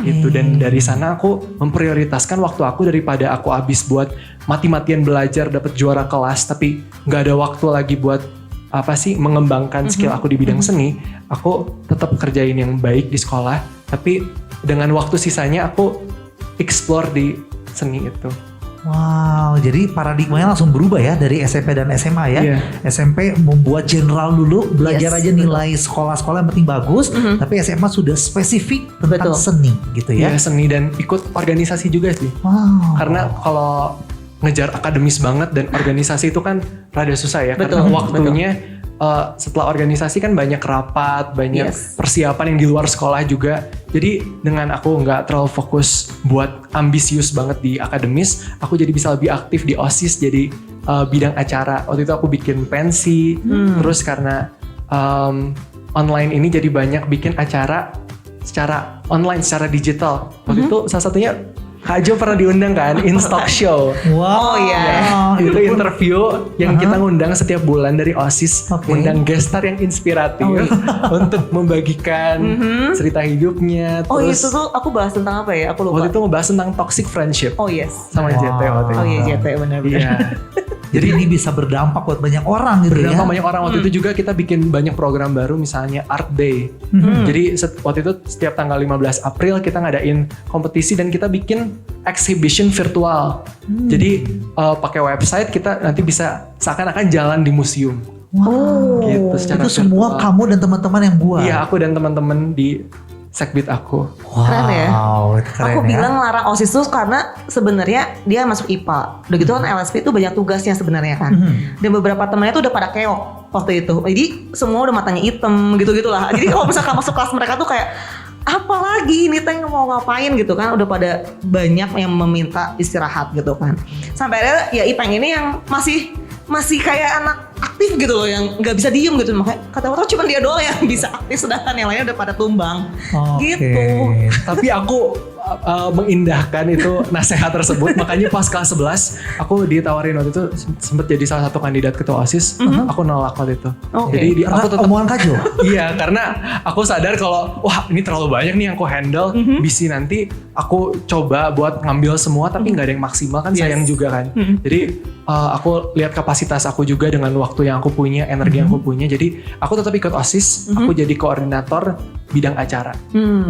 Gitu, dan dari sana aku memprioritaskan waktu aku daripada aku habis buat mati-matian belajar dapat juara kelas tapi nggak ada waktu lagi buat mengembangkan skill aku di bidang seni, aku tetap kerjain yang baik di sekolah, tapi dengan waktu sisanya aku explore di seni itu. Wow, jadi paradigmanya langsung berubah ya dari SMP dan SMA ya. Iya. SMP membuat general dulu, belajar Yes, aja nilai sekolah-sekolah yang penting bagus, tapi SMA sudah spesifik tentang Betul. seni gitu ya. Ya seni dan ikut organisasi juga sih. Wow. Karena kalau ngejar akademis banget dan organisasi itu kan rada susah ya. Betul, Karena waktunya setelah organisasi kan banyak rapat, banyak persiapan yang di luar sekolah juga. Jadi dengan aku nggak terlalu fokus buat ambisius banget di akademis, aku jadi bisa lebih aktif di OSIS jadi bidang acara. Waktu itu aku bikin pensi, terus karena online ini jadi banyak bikin acara secara online, secara digital. Waktu itu salah satunya Kak Jo pernah diundang kan, InStock Show. Wow. Oh, iya. Itu interview yang kita ngundang setiap bulan dari OSIS, Oke. ngundang guest star yang inspiratif untuk membagikan cerita hidupnya. Oh Terus itu tuh aku bahas tentang apa ya? Aku lupa. waktu itu ngebahas tentang toxic friendship Oh yes. sama Wow. JT waktu itu. Oh iya JT benar-benar. Iya. Jadi ini bisa berdampak buat banyak orang gitu ya. Berdampak banyak orang. Waktu itu juga kita bikin banyak program baru, misalnya Art Day. Jadi waktu itu setiap tanggal 15 April kita ngadain kompetisi dan kita bikin exhibition virtual. Jadi pakai website kita nanti bisa seakan-akan jalan di museum. Wow. Gitu, secara Itu semua virtual. kamu dan teman-teman yang buat. Iya, aku dan teman-teman di Sekbid aku. Wow, Keren ya. itu keren Aku ya. bilang larang OSIS tuh karena sebenarnya dia masuk IPA. Udah gitu kan LSP itu banyak tugasnya sebenarnya kan. Dan beberapa temennya tuh udah pada keok waktu itu. Jadi semua udah matanya hitam gitu-gitulah. Jadi kalau misalkan masuk kelas mereka tuh kayak apa lagi ini teh mau ngapain gitu kan, udah pada banyak yang meminta istirahat gitu kan. Sampai akhirnya ya Ipeng ini yang masih kayak anak aktif gitu loh, yang nggak bisa diem gitu. Makanya kata orang cuma dia doang yang bisa aktif, sedangkan yang lainnya udah pada tumbang. Oke. Gitu. Tapi aku mengindahkan itu nasihat tersebut. Makanya pas kelas 11 aku ditawarin waktu itu sempet jadi salah satu kandidat ketua OSIS. Aku nolak waktu itu. Oke. Jadi Karena aku tetap omongan Kak Jo. iya, karena aku sadar kalau wah ini terlalu banyak nih yang aku handle. Bisa nanti aku coba buat ngambil semua tapi nggak ada yang maksimal kan, sayang juga kan. Jadi aku lihat kapasitas aku juga dengan waktu yang aku punya, energi yang aku punya. Jadi aku tetap ikut OSIS. Aku jadi koordinator bidang acara.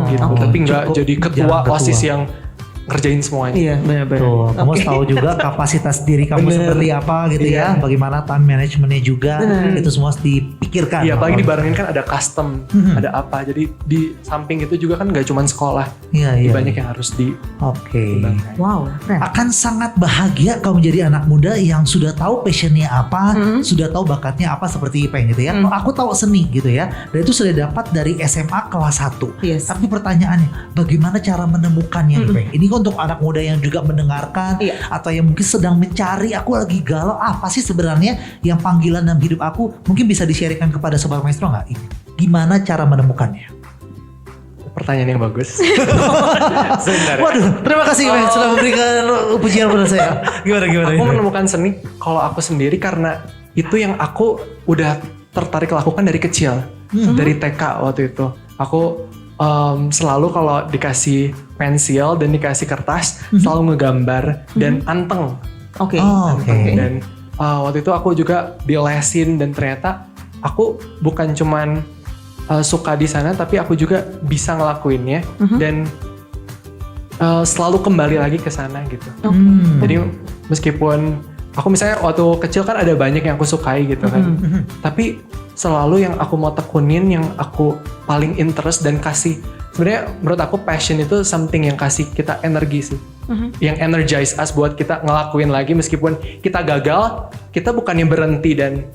Gitu. Oh, Tapi nggak cukup jadi ketua jalan ketua. OSIS yang ngerjain semuanya. Iya benar-benar. Tuh, kamu Oke. tahu juga kapasitas diri kamu Bener. seperti apa gitu ya. Iya. Bagaimana time managementnya juga. Bener. Itu semua harus dipikirkan. Iya, apalagi dibarengin kan ada custom, ada apa. Jadi di samping itu juga kan nggak cuma sekolah, Iya, iya. banyak yang harus di. Oke. Wow, keren. Akan sangat bahagia kalau menjadi anak muda yang sudah tahu passionnya apa, sudah tahu bakatnya apa seperti Ipeng gitu ya. Kalau aku tahu seni gitu ya, dan itu sudah dapat dari SMA kelas 1. Yes. Tapi pertanyaannya, bagaimana cara menemukannya Ipeng? Ini kan untuk anak muda yang juga mendengarkan, Iya. atau yang mungkin sedang mencari, aku lagi galau, apa sih sebenarnya yang panggilan dalam hidup aku? Mungkin bisa di-sharekan kepada Sobat Maestro nggak? Gimana cara menemukannya? Pertanyaan yang bagus. Sebentar. Waduh, terima kasih Ipeng sudah memberikan pujian pada saya. Gimana? Aku menemukan seni kalau aku sendiri karena itu yang aku udah tertarik lakukan dari kecil, dari TK waktu itu. Aku selalu kalau dikasih pensil dan dikasih kertas selalu ngegambar dan anteng. Oke. Oh, oke. Dan waktu itu aku juga dilesin dan ternyata aku bukan cuman suka di sana tapi aku juga bisa ngelakuinnya dan selalu kembali lagi ke sana gitu. Jadi meskipun aku misalnya waktu kecil kan ada banyak yang aku sukai gitu kan. Tapi selalu yang aku mau tekunin, yang aku paling interest dan kasih. Sebenarnya menurut aku passion itu something yang kasih kita energi sih. Yang energize us buat kita ngelakuin lagi meskipun kita gagal, kita bukannya berhenti dan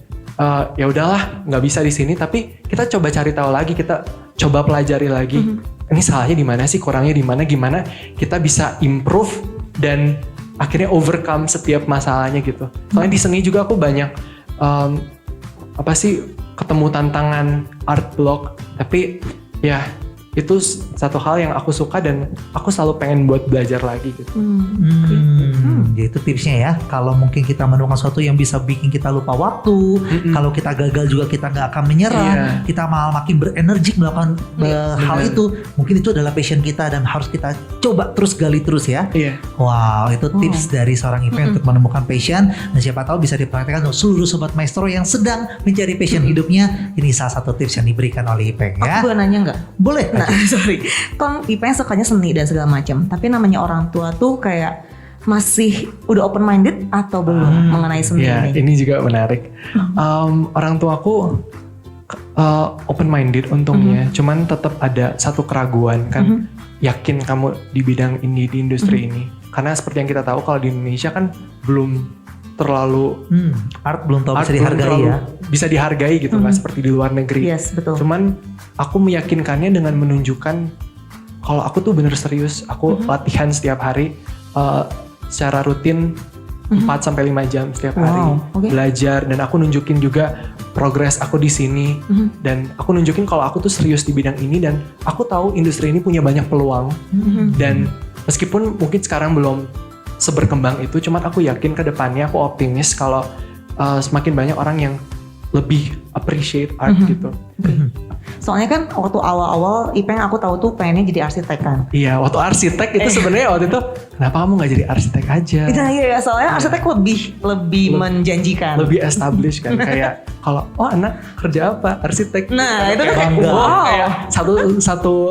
ya udahlah nggak bisa di sini, tapi kita coba cari tahu lagi, kita coba pelajari lagi. Ini salahnya di mana sih, kurangnya di mana, gimana kita bisa improve dan akhirnya overcome setiap masalahnya gitu. Soalnya di seni juga aku banyak ketemu tantangan art block, tapi ya itu satu hal yang aku suka dan aku selalu pengen buat belajar lagi gitu. Ya itu tipsnya ya. Kalau mungkin kita menemukan sesuatu yang bisa bikin kita lupa waktu, kalau kita gagal juga kita nggak akan menyerah, kita malah makin berenergi melakukan hal itu. Mungkin itu adalah passion kita dan harus kita coba terus gali terus ya. Wow, itu tips dari seorang Ipeng untuk menemukan passion, dan siapa tahu bisa dipraktikkan untuk seluruh sobat maestro yang sedang mencari passion hidupnya. Ini salah satu tips yang diberikan oleh Ipeng ya. Aku boleh nanya nggak? Boleh. Nah, sorry. Kan Ipeng sukanya seni dan segala macam. Tapi namanya orang tua tuh kayak masih udah open minded atau belum mengenai seni ini? Ini juga menarik. Orang tuaku open minded untungnya, cuman tetap ada satu keraguan kan. Yakin kamu di bidang ini, di industri ini? Karena seperti yang kita tahu kalau di Indonesia kan belum terlalu art belum tahu art bisa dihargai ya. Bisa dihargai gitu kan, seperti di luar negeri. Yes, betul. Cuman aku meyakinkannya dengan menunjukkan kalau aku tuh bener serius. Aku latihan setiap hari secara rutin 4-5 jam setiap hari. Belajar, dan aku nunjukin juga progres aku di sini. Dan aku nunjukin kalau aku tuh serius di bidang ini, dan aku tahu industri ini punya banyak peluang. Dan meskipun mungkin sekarang belum seberkembang itu, cuman aku yakin ke depannya, aku optimis kalau semakin banyak orang yang lebih appreciate art gitu. Soalnya kan waktu awal-awal Ipeng aku tahu tuh pengennya jadi arsitek kan. Iya, waktu arsitek itu sebenarnya waktu itu kenapa kamu nggak jadi arsitek aja? Iya, soalnya arsitek lebih menjanjikan. Lebih established kan, kayak kalau anak kerja apa? Arsitek. Nah, itu kan kayak satu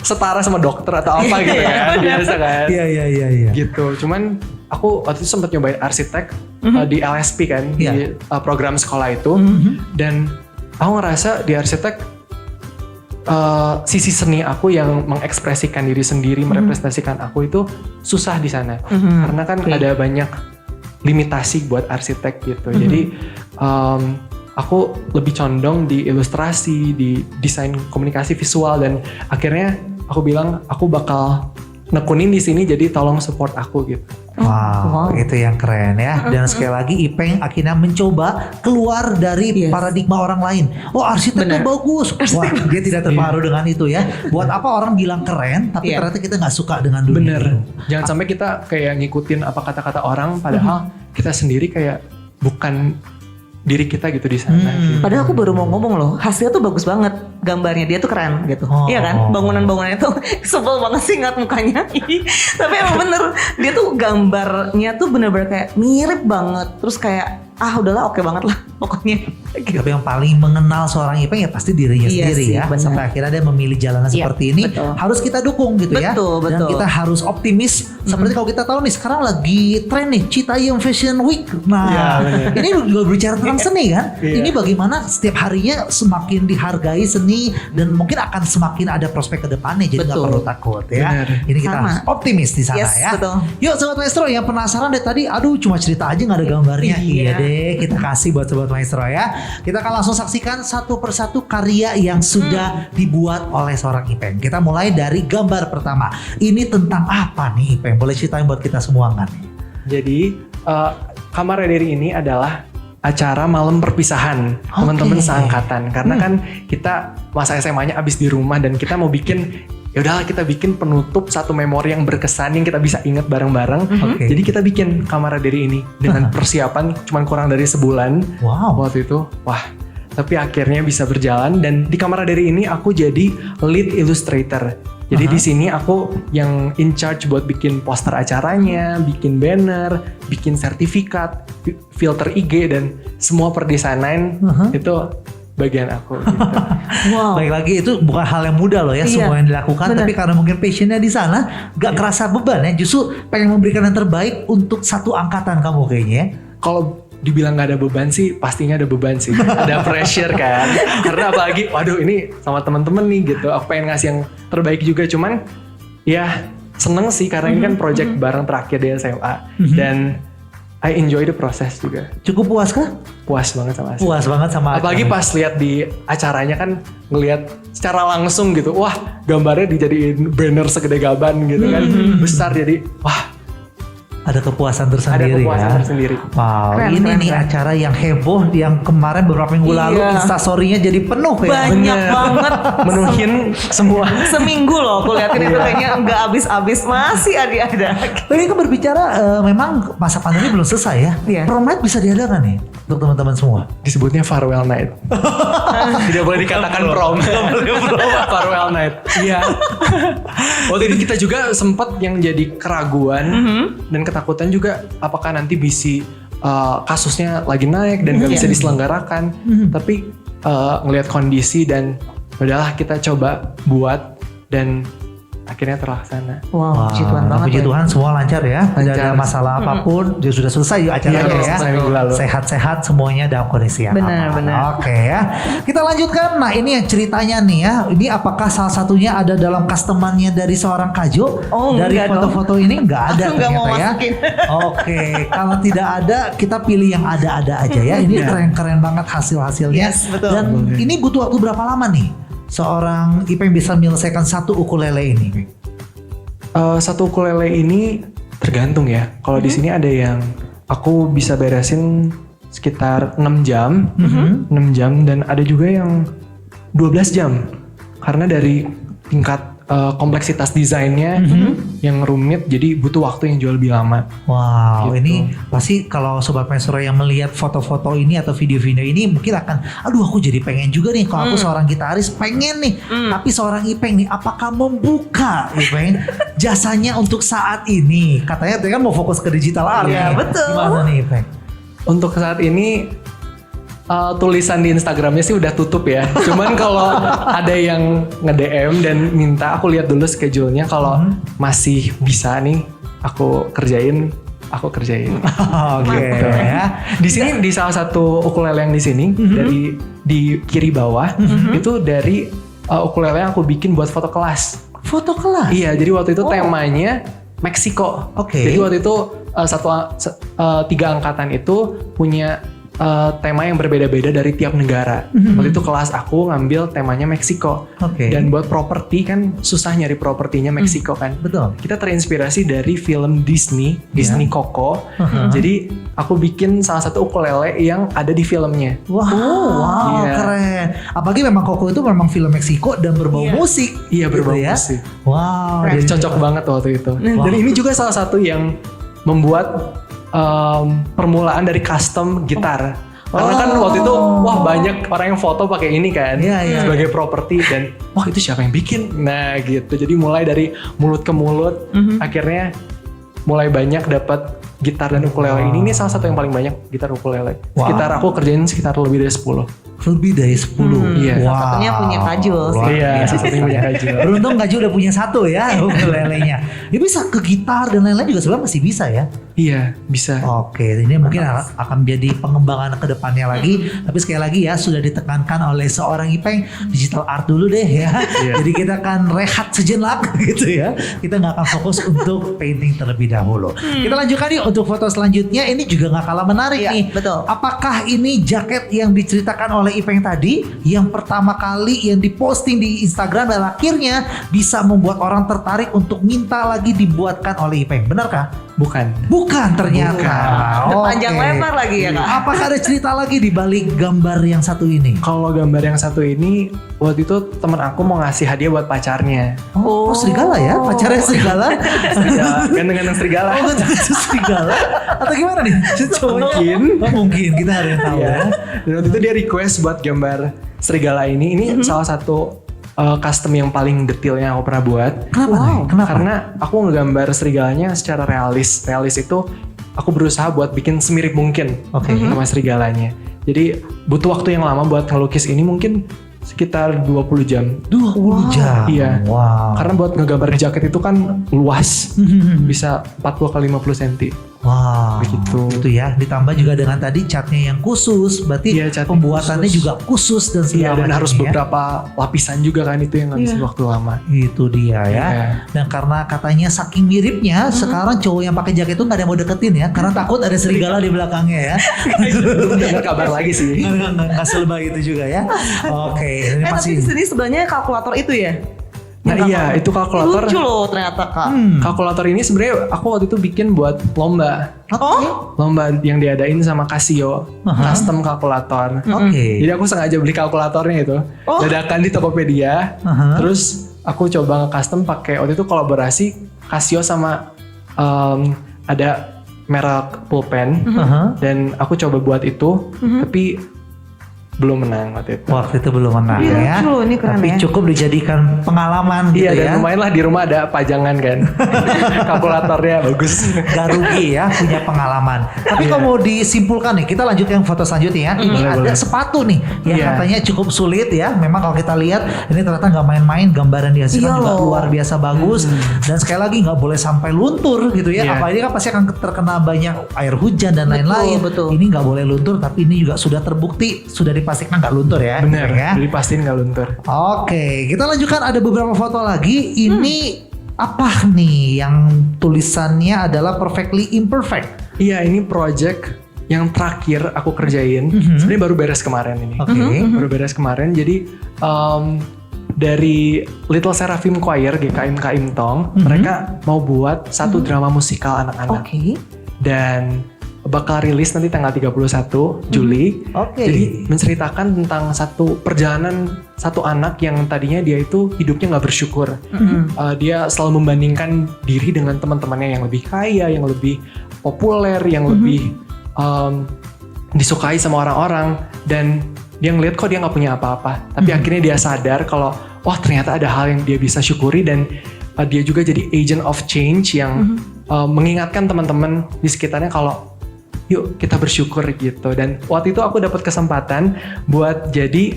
setara sama dokter atau apa gitu kan. Biasa kan. Iya. Gitu. Cuman aku waktu itu sempat nyobain arsitek di LSP kan, di program sekolah itu. Dan aku ngerasa di arsitek sisi seni aku yang mengekspresikan diri sendiri, merepresentasikan aku itu susah di sana. Karena kan ada banyak limitasi buat arsitek gitu. Jadi aku lebih condong di ilustrasi, di desain komunikasi visual, dan akhirnya aku bilang aku bakal nekunin di sini, jadi tolong support aku gitu. Wow, itu yang keren ya. Dan sekali lagi Ipeng akhirnya mencoba keluar dari paradigma orang lain. Oh, arsitek itu bagus. Wah, dia tidak terpengaruh dengan itu ya. Buat apa orang bilang keren tapi ternyata kita nggak suka dengan dunia itu. Jangan sampai kita kayak ngikutin apa kata-kata orang, padahal kita sendiri kayak bukan diri kita gitu di sana. Gitu. Padahal aku baru mau ngomong loh, hasilnya tuh bagus banget, gambarnya dia tuh keren gitu. Iya kan, bangunan-bangunannya tuh sebel banget sih ngeliat mukanya. Tapi emang bener, dia tuh gambarnya tuh bener-bener kayak mirip banget. Terus kayak udahlah oke banget lah pokoknya. Tapi yang paling mengenal seorang Ipeng ya pasti dirinya sendiri ya. Bener. Sampai akhirnya dia memilih jalan seperti ini. Harus kita dukung gitu ya. Dan kita harus optimis. Seperti kalau kita tahu nih sekarang lagi tren nih Citayam Fashion Week. Nah ini juga berbicara tentang seni kan. Ini bagaimana setiap harinya semakin dihargai seni. Dan mungkin akan semakin ada prospek ke depannya. Jadi gak perlu takut ya. Ini kita harus optimis di sana ya. Yuk Sobat Maestro yang penasaran deh tadi. Aduh cuma cerita aja gak ada gambarnya. Iya deh, kita kasih buat Sobat Maestro ya. Kita akan langsung saksikan satu persatu karya yang sudah dibuat oleh seorang Ipeng. Kita mulai dari gambar pertama. Ini tentang apa nih Ipeng? Boleh ceritain buat kita semua nggak nih? Jadi Kamar Dari ini adalah acara malam perpisahan teman-teman seangkatan. Karena kan kita masa SMA-nya abis di rumah dan kita mau bikin, ya udahlah kita bikin penutup satu memori yang berkesan yang kita bisa ingat bareng-bareng. Jadi kita bikin Kamar Dari ini dengan persiapan cuman kurang dari sebulan. Waktu itu, tapi akhirnya bisa berjalan, dan di Kamar Dari ini aku jadi lead illustrator. Jadi di sini aku yang in charge buat bikin poster acaranya, bikin banner, bikin sertifikat, filter IG, dan semua perdesainan itu bagian aku gitu. Baik lagi itu bukan hal yang mudah loh ya, semua yang dilakukan. Tapi karena mungkin passionnya di sana, gak kerasa beban ya. Justru pengen memberikan yang terbaik untuk satu angkatan kamu kayaknya. Kalau dibilang gak ada beban sih, pastinya ada beban sih. Ada pressure kan. Karena apalagi, waduh ini sama teman-teman nih gitu. Aku pengen ngasih yang terbaik juga. Cuman ya seneng sih karena ini kan project bareng terakhir di SMA. Dan I enjoy the process juga. Cukup puas kah? Puas banget sama hasilnya. Puas banget sama apalagi pas lihat di acaranya kan, ngelihat secara langsung gitu. Wah, gambarnya dijadiin banner segede gaban gitu kan. Besar, jadi wah Ada kepuasan tersendiri. Ada kepuasan ya. tersendiri. Wow, Keren, ini keren, nih keren. acara yang heboh yang kemarin beberapa minggu lalu Iya. Instastory-nya jadi penuh ya. Banyak Bener. banget. Menuhin semua. Seminggu loh aku liatin itu kayaknya nggak habis-habis, masih ada. Ini kan berbicara memang masa pandemi belum selesai ya. Iya. Prom night bisa diadakan nih untuk teman-teman semua. Disebutnya farewell night. Tidak boleh dikatakan prom. Farewell night. Iya. Waktu itu kita juga sempat yang jadi keraguan dan ketakutan juga apakah nanti kasusnya lagi naik dan gak bisa diselenggarakan. Tapi ngelihat kondisi dan udahlah kita coba buat dan akhirnya terlaksana. Wow, puji Tuhan banget Puji ya. Tuhan semua lancar ya. Tidak ada Lancar. masalah apapun. Dia sudah selesai yuk acaranya Iya, ya. selesai minggu lalu. Sehat-sehat semuanya dalam kondisi yang Benar, aman. benar. Oke ya. Kita lanjutkan. Nah ini yang ceritanya nih ya. Ini apakah salah satunya ada dalam customannya dari seorang Kajo? Oh, dari enggak foto-foto ini nggak ada Aku nggak mau ternyata ya. masukin. Oke. Kalau tidak ada kita pilih yang ada-ada aja ya. Ini keren-keren banget hasil-hasilnya. Yes, betul. Dan ini butuh waktu berapa lama nih? Seorang Ipeng bisa menyelesaikan satu ukulele ini. Satu ukulele ini tergantung ya. Kalau di sini ada yang aku bisa beresin sekitar 6 jam, 6 jam dan ada juga yang 12 jam. Karena dari tingkat kompleksitas desainnya yang rumit, jadi butuh waktu yang jauh lebih lama. Wow, Gitu. ini pasti kalau Sobat Mesro yang melihat foto-foto ini atau video-video ini mungkin akan, aduh aku jadi pengen juga nih kalau aku seorang gitaris pengen nih. Tapi seorang Ipeng nih, apakah membuka Ipeng jasanya untuk saat ini? Katanya tadi kan mau fokus ke digital art. Iya, nih. betul. Gimana nih Ipeng? Untuk saat ini tulisan di Instagramnya sih udah tutup ya. Cuman kalau ada yang nge-DM dan minta aku lihat dulu schedule-nya, kalau masih bisa nih aku kerjain. Oke Gitu. ya. Di sini di salah satu ukulele yang di sini di kiri bawah itu dari ukulele yang aku bikin buat foto kelas. Foto kelas. Iya, jadi waktu itu temanya Meksiko. Oke. Jadi waktu itu 3 angkatan itu punya tema yang berbeda-beda dari tiap negara. Waktu itu kelas aku ngambil temanya Meksiko. Oke. Dan buat properti kan susah nyari propertinya Meksiko kan. Betul. Kita terinspirasi dari film Disney Coco. Jadi aku bikin salah satu ukulele yang ada di filmnya. Wow, Iya. keren. Apalagi memang Coco itu memang film Meksiko dan berbau musik. Iya, berbau ya. musik. Wow. Jadi jadi- cocok banget waktu itu. Wow. Dan ini juga salah satu yang membuat permulaan dari custom gitar. Karena kan waktu itu banyak orang yang foto pakai ini kan Iya, iya. sebagai properti dan itu siapa yang bikin? Nah gitu. Jadi mulai dari mulut ke mulut akhirnya mulai banyak dapat gitar dan ukulele ini salah satu yang paling banyak gitar ukulele. Wow. Sekitar aku kerjain sekitar lebih dari 10. Lebih dari 10. Iya. Wow. Satunya punya Kajul sih. Luar Iya, biasa. satunya punya Kajul. Beruntung Kajul udah punya satu ya ukulelenya. Dia bisa ke gitar dan lain-lain juga sebenarnya masih bisa ya. Iya, bisa. Oke, ini mungkin akan menjadi pengembangan ke depannya lagi. Tapi sekali lagi ya sudah ditekankan oleh seorang Ipeng, digital art dulu deh ya. Iya. Jadi kita akan rehat sejenak gitu ya. Kita nggak akan fokus untuk painting terlebih dahulu. Kita lanjutkan nih untuk foto selanjutnya. Ini juga nggak kalah menarik Iya, nih. betul. Apakah ini jaket yang diceritakan oleh Ipeng tadi yang pertama kali yang diposting di Instagram dan akhirnya bisa membuat orang tertarik untuk minta lagi dibuatkan oleh Ipeng? Benarkah? Bukan. Bukan ternyata. Udah panjang Oke. lebar lagi ya Kak. Apakah ada cerita lagi di balik gambar yang satu ini? Kalau gambar yang satu ini waktu itu teman aku mau ngasih hadiah buat pacarnya. Oh, serigala ya? Pacarnya serigala? Serigala, ganteng-ganteng serigala. Oh, itu serigala? Atau gimana nih? Mungkin. Oh, mungkin, kita ada yang tahu Iya. ya. Dan waktu itu dia request buat gambar serigala ini. Ini salah satu custom yang paling detail yang aku pernah buat. Kenapa? nih? Kenapa? Karena aku ngegambar serigalanya secara realis. Realis itu aku berusaha buat bikin semirip mungkin Oke. sama serigalanya. Jadi butuh waktu yang lama buat ngelukis ini mungkin sekitar 20 jam. 20 jam. Iya. Wow. Karena buat ngegambar jaket itu kan luas. Bisa 40 kali 50 cm. Wow, Begitu. Itu ya. Ditambah juga dengan tadi catnya yang khusus, berarti Iya, catnya pembuatannya khusus. juga khusus dan Iya, segala dan macam harus ya. beberapa lapisan juga kan itu yang ngabisin waktu lama. Itu dia ya. Iya. Dan karena katanya saking miripnya, sekarang cowok yang pakai jaket itu nggak ada yang mau deketin ya, karena takut ada serigala di belakangnya ya. Belum dengar kabar lagi sih. Nggak selebay itu juga ya. Oke, ini Tapi masih. di sini sebenarnya kalkulator itu ya? Nah iya, itu kalkulator. Lucu loh ternyata Kak. Kalkulator ini sebenarnya aku waktu itu bikin buat lomba. Oh, Lomba yang diadain sama Casio, custom kalkulator. Oke. Jadi aku sengaja beli kalkulatornya itu, dadakan di Tokopedia. Terus aku coba nge-custom pakai waktu itu kolaborasi Casio sama ada merek pulpen dan aku coba buat itu, tapi belum menang waktu itu. Waktu itu belum menang Iya, ya. lucu, ini keren Tapi ya. cukup dijadikan pengalaman gitu Iya, dan ya. lumayan lah di rumah ada pajangan kan. Kalkulatornya bagus. Gak rugi ya punya pengalaman. Tapi kalau mau disimpulkan nih, kita lanjut yang foto selanjutnya ya. Ini ada boleh. sepatu nih yang Iya. katanya cukup sulit ya. Memang kalau kita lihat ini ternyata nggak main-main, gambaran Iya dihasilkan juga loh. luar biasa bagus. Dan sekali lagi nggak boleh sampai luntur gitu ya. Iya. Apalagi kan pasti akan terkena banyak air hujan dan lain-lain. betul. Ini nggak boleh luntur, tapi ini juga sudah terbukti, sudah dipastikan nggak luntur ya. Bener, ya. dipastiin nggak luntur. Oke, kita lanjutkan ada beberapa foto lagi. Ini apa nih yang tulisannya adalah perfectly imperfect? Iya, ini project yang terakhir aku kerjain. Sebenarnya baru beres kemarin ini. Oke. Baru beres kemarin. Jadi dari Little Seraphim Choir GKM Kaim Tong, mereka mau buat satu drama musikal anak-anak. Oke. Dan bakal rilis nanti tanggal 31 Juli. Oke. Jadi menceritakan tentang satu perjalanan satu anak yang tadinya dia itu hidupnya nggak bersyukur. Dia selalu membandingkan diri dengan teman-temannya yang lebih kaya, yang lebih populer, yang lebih disukai sama orang-orang. Dan dia ngeliat kok dia nggak punya apa-apa. Tapi akhirnya dia sadar kalau wah ternyata ada hal yang dia bisa syukuri dan dia juga jadi agent of change yang mengingatkan teman-teman di sekitarnya kalau yuk kita bersyukur gitu. Dan waktu itu aku dapat kesempatan buat jadi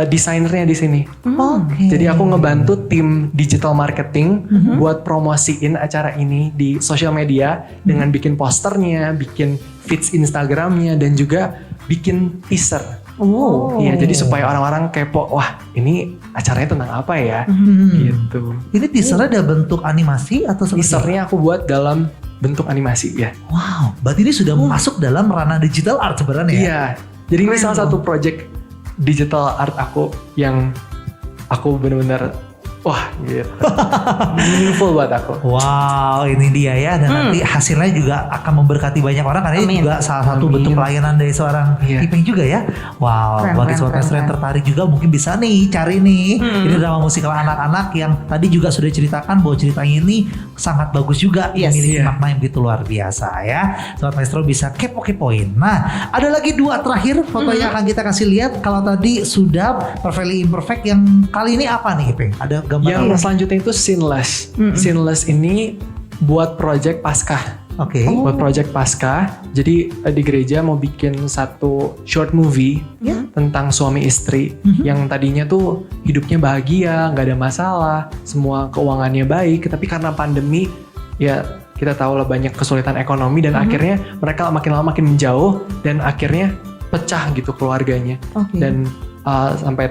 desainernya di sini. Oke. Jadi aku ngebantu tim digital marketing buat promosiin acara ini di sosial media dengan bikin posternya, bikin feeds Instagramnya, dan juga bikin teaser. Oh. Iya, jadi supaya orang-orang kepo, wah ini acaranya tentang apa ya? Gitu. Ini teasernya ada bentuk animasi atau seperti apa? Teasernya aku buat dalam bentuk animasi ya. Wow, berarti ini sudah masuk dalam ranah digital art sebenarnya ya? Iya, jadi ini Keren salah satu project digital art aku yang aku bener-bener wah gitu. Meaningful buat aku. Wow, ini dia ya, dan nanti hasilnya juga akan memberkati banyak orang karena ini Amin. juga salah satu Amin. bentuk pelayanan dari seorang Iya. Ipeng juga ya. Wow, Keren, bagi keren, sobat keren, maestro yang keren. tertarik juga mungkin bisa nih cari nih. Ini drama musikal anak-anak yang tadi juga sudah ceritakan bahwa ceritanya ini sangat bagus juga, Yes. memiliki Iya. makna yang begitu luar biasa ya. Sobat maestro bisa kepo-kepoin. Nah, ada lagi dua terakhir foto yang akan kita kasih lihat. Kalau tadi sudah perfectly imperfect, yang kali ini apa nih Ipeng? Ada gambar Yang apa? selanjutnya itu Sinless. Sinless ini buat project Paskah. Oke. Buat project Paskah. Jadi di gereja mau bikin satu short movie tentang suami istri yang tadinya tuh hidupnya bahagia, nggak ada masalah, semua keuangannya baik. Tapi karena pandemi, ya kita tahu lah banyak kesulitan ekonomi dan akhirnya mereka makin lama makin menjauh dan akhirnya pecah gitu keluarganya. Oke. Dan sampai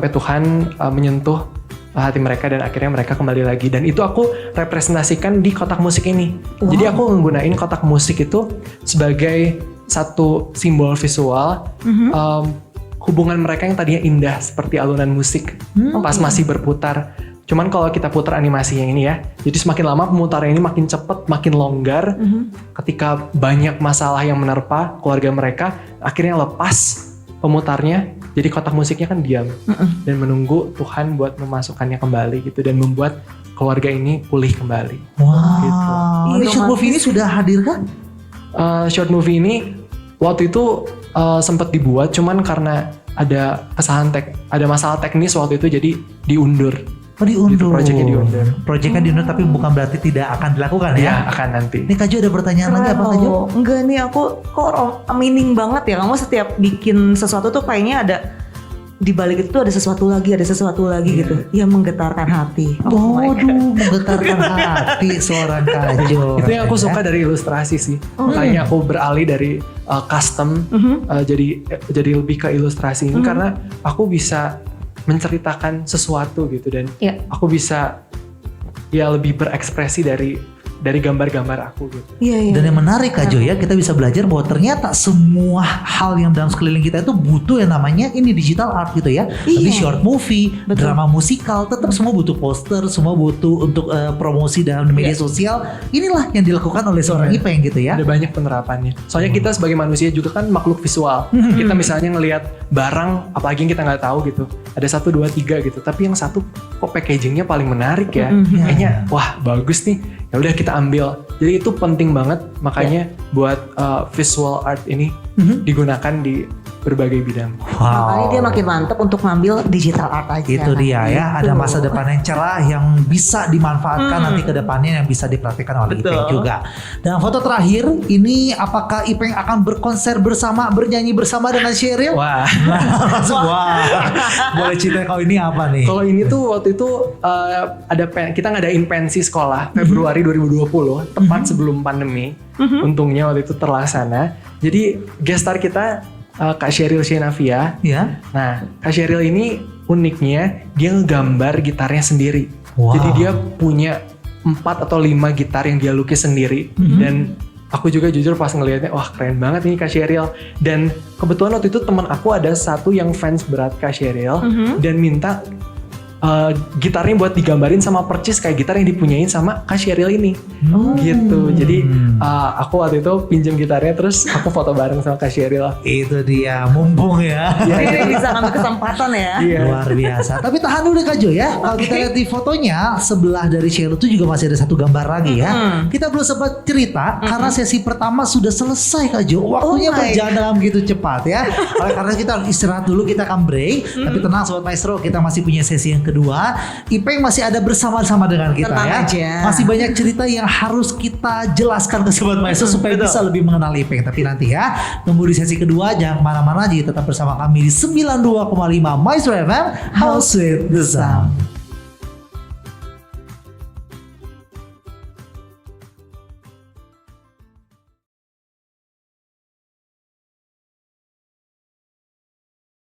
Tuhan menyentuh hati mereka dan akhirnya mereka kembali lagi. Dan itu aku representasikan di kotak musik ini. Jadi aku menggunakan kotak musik itu sebagai satu simbol visual hubungan mereka yang tadinya indah seperti alunan musik pas masih berputar. Cuman kalau kita putar animasinya ini ya, jadi semakin lama pemutarannya ini makin cepat, makin longgar. Ketika banyak masalah yang menerpa keluarga mereka, akhirnya lepas pemutarnya, jadi kotak musiknya kan diam dan menunggu Tuhan buat memasukkannya kembali gitu dan membuat keluarga ini pulih kembali. Wow. Gitu. Ini short movie ini sudah hadir kan? Short movie ini waktu itu sempat dibuat, cuman karena ada ada masalah teknis waktu itu jadi diundur. Oh, diundur. Gitu, projectnya diundur. Projectnya diundur tapi bukan berarti tidak akan dilakukan Ya ya? akan nanti. Ini Kak Jo ada pertanyaan lagi apa Kak Jo? Enggak nih, aku kok meaning banget ya. Kamu setiap bikin sesuatu tuh kayaknya ada di balik itu ada sesuatu lagi gitu. Yang menggetarkan hati. Oh my God. Waduh, menggetarkan hati seorang Kak Jo. Itu yang aku suka dari ilustrasi sih. Makanya aku beralih dari custom jadi lebih ke ilustrasi ini karena aku bisa menceritakan sesuatu gitu dan Iya. aku bisa ya lebih berekspresi dari gambar-gambar aku gitu. Iya. Dan yang menarik Kak Jo ya, kita bisa belajar bahwa ternyata semua hal yang dalam sekeliling kita itu butuh yang namanya ini digital art gitu ya. Tapi short movie, drama musikal, tetap semua butuh poster, semua butuh untuk promosi dalam media sosial. Inilah yang dilakukan oleh seorang Ipeng gitu ya. Ada banyak penerapannya. Soalnya kita sebagai manusia juga kan makhluk visual. Kita misalnya ngelihat barang, apalagi yang kita nggak tahu gitu. Ada 1, 2, 3 gitu. Tapi yang satu kok packagingnya paling menarik ya. Kayaknya wah bagus nih. Ya udah kita ambil. Jadi itu penting banget. Makanya buat visual art ini digunakan di berbagai bidang. Makanya dia makin mantep untuk ngambil digital art aja. Itu dia ya, ada masa depan yang cerah yang bisa dimanfaatkan nanti ke depannya, yang bisa diperhatikan oleh Ipeng juga. Dan foto terakhir ini, apakah Ipeng akan berkonser bersama, bernyanyi bersama dengan Sheryl? Wah. Wah. Boleh cerita kalau ini apa nih? Kalau ini tuh waktu itu kita ngadain pensi sekolah Februari 2020, tepat sebelum pandemi. Untungnya waktu itu terlaksana. Jadi guest star kita Kak Sheryl Sheinafia. Ya. Nah, Kak Sheryl ini uniknya dia ngegambar gitarnya sendiri. Wow. Jadi dia punya 4 atau 5 gitar yang dia lukis sendiri. Dan aku juga jujur pas ngelihatnya, wah keren banget nih Kak Sheryl. Dan kebetulan waktu itu teman aku ada satu yang fans berat Kak Sheryl dan minta gitarnya buat digambarin sama percis kayak gitar yang dipunyain sama Kak Sheryl ini. Gitu. Jadi aku waktu itu pinjam gitarnya, terus aku foto bareng sama Kak Sheryl. Itu dia, mumpung ya. Jadi bisa ngambil kesempatan ya. Iya. Luar biasa. Tapi tahan dulu deh Kak Jo ya. Kalau kita lihat di fotonya, sebelah dari Sheryl itu juga masih ada satu gambar lagi ya. Kita belum sempat cerita karena sesi pertama sudah selesai Kak Jo. Waktunya berjalan dalam begitu cepat ya. Oleh karena kita harus istirahat dulu, kita akan break. Tapi tenang Sobat Maestro, kita masih punya sesi yang kedua. Ipeng masih ada bersama-sama dengan kita. Tenang ya. aja. Masih banyak cerita yang harus kita jelaskan ke Sobat Maestro supaya bisa lebih mengenal Ipeng. Tapi nanti ya, tunggu di sesi kedua. Jangan kemana-mana, jadi tetap bersama kami di 92,5 Maestro FM, How Sweet the Sound.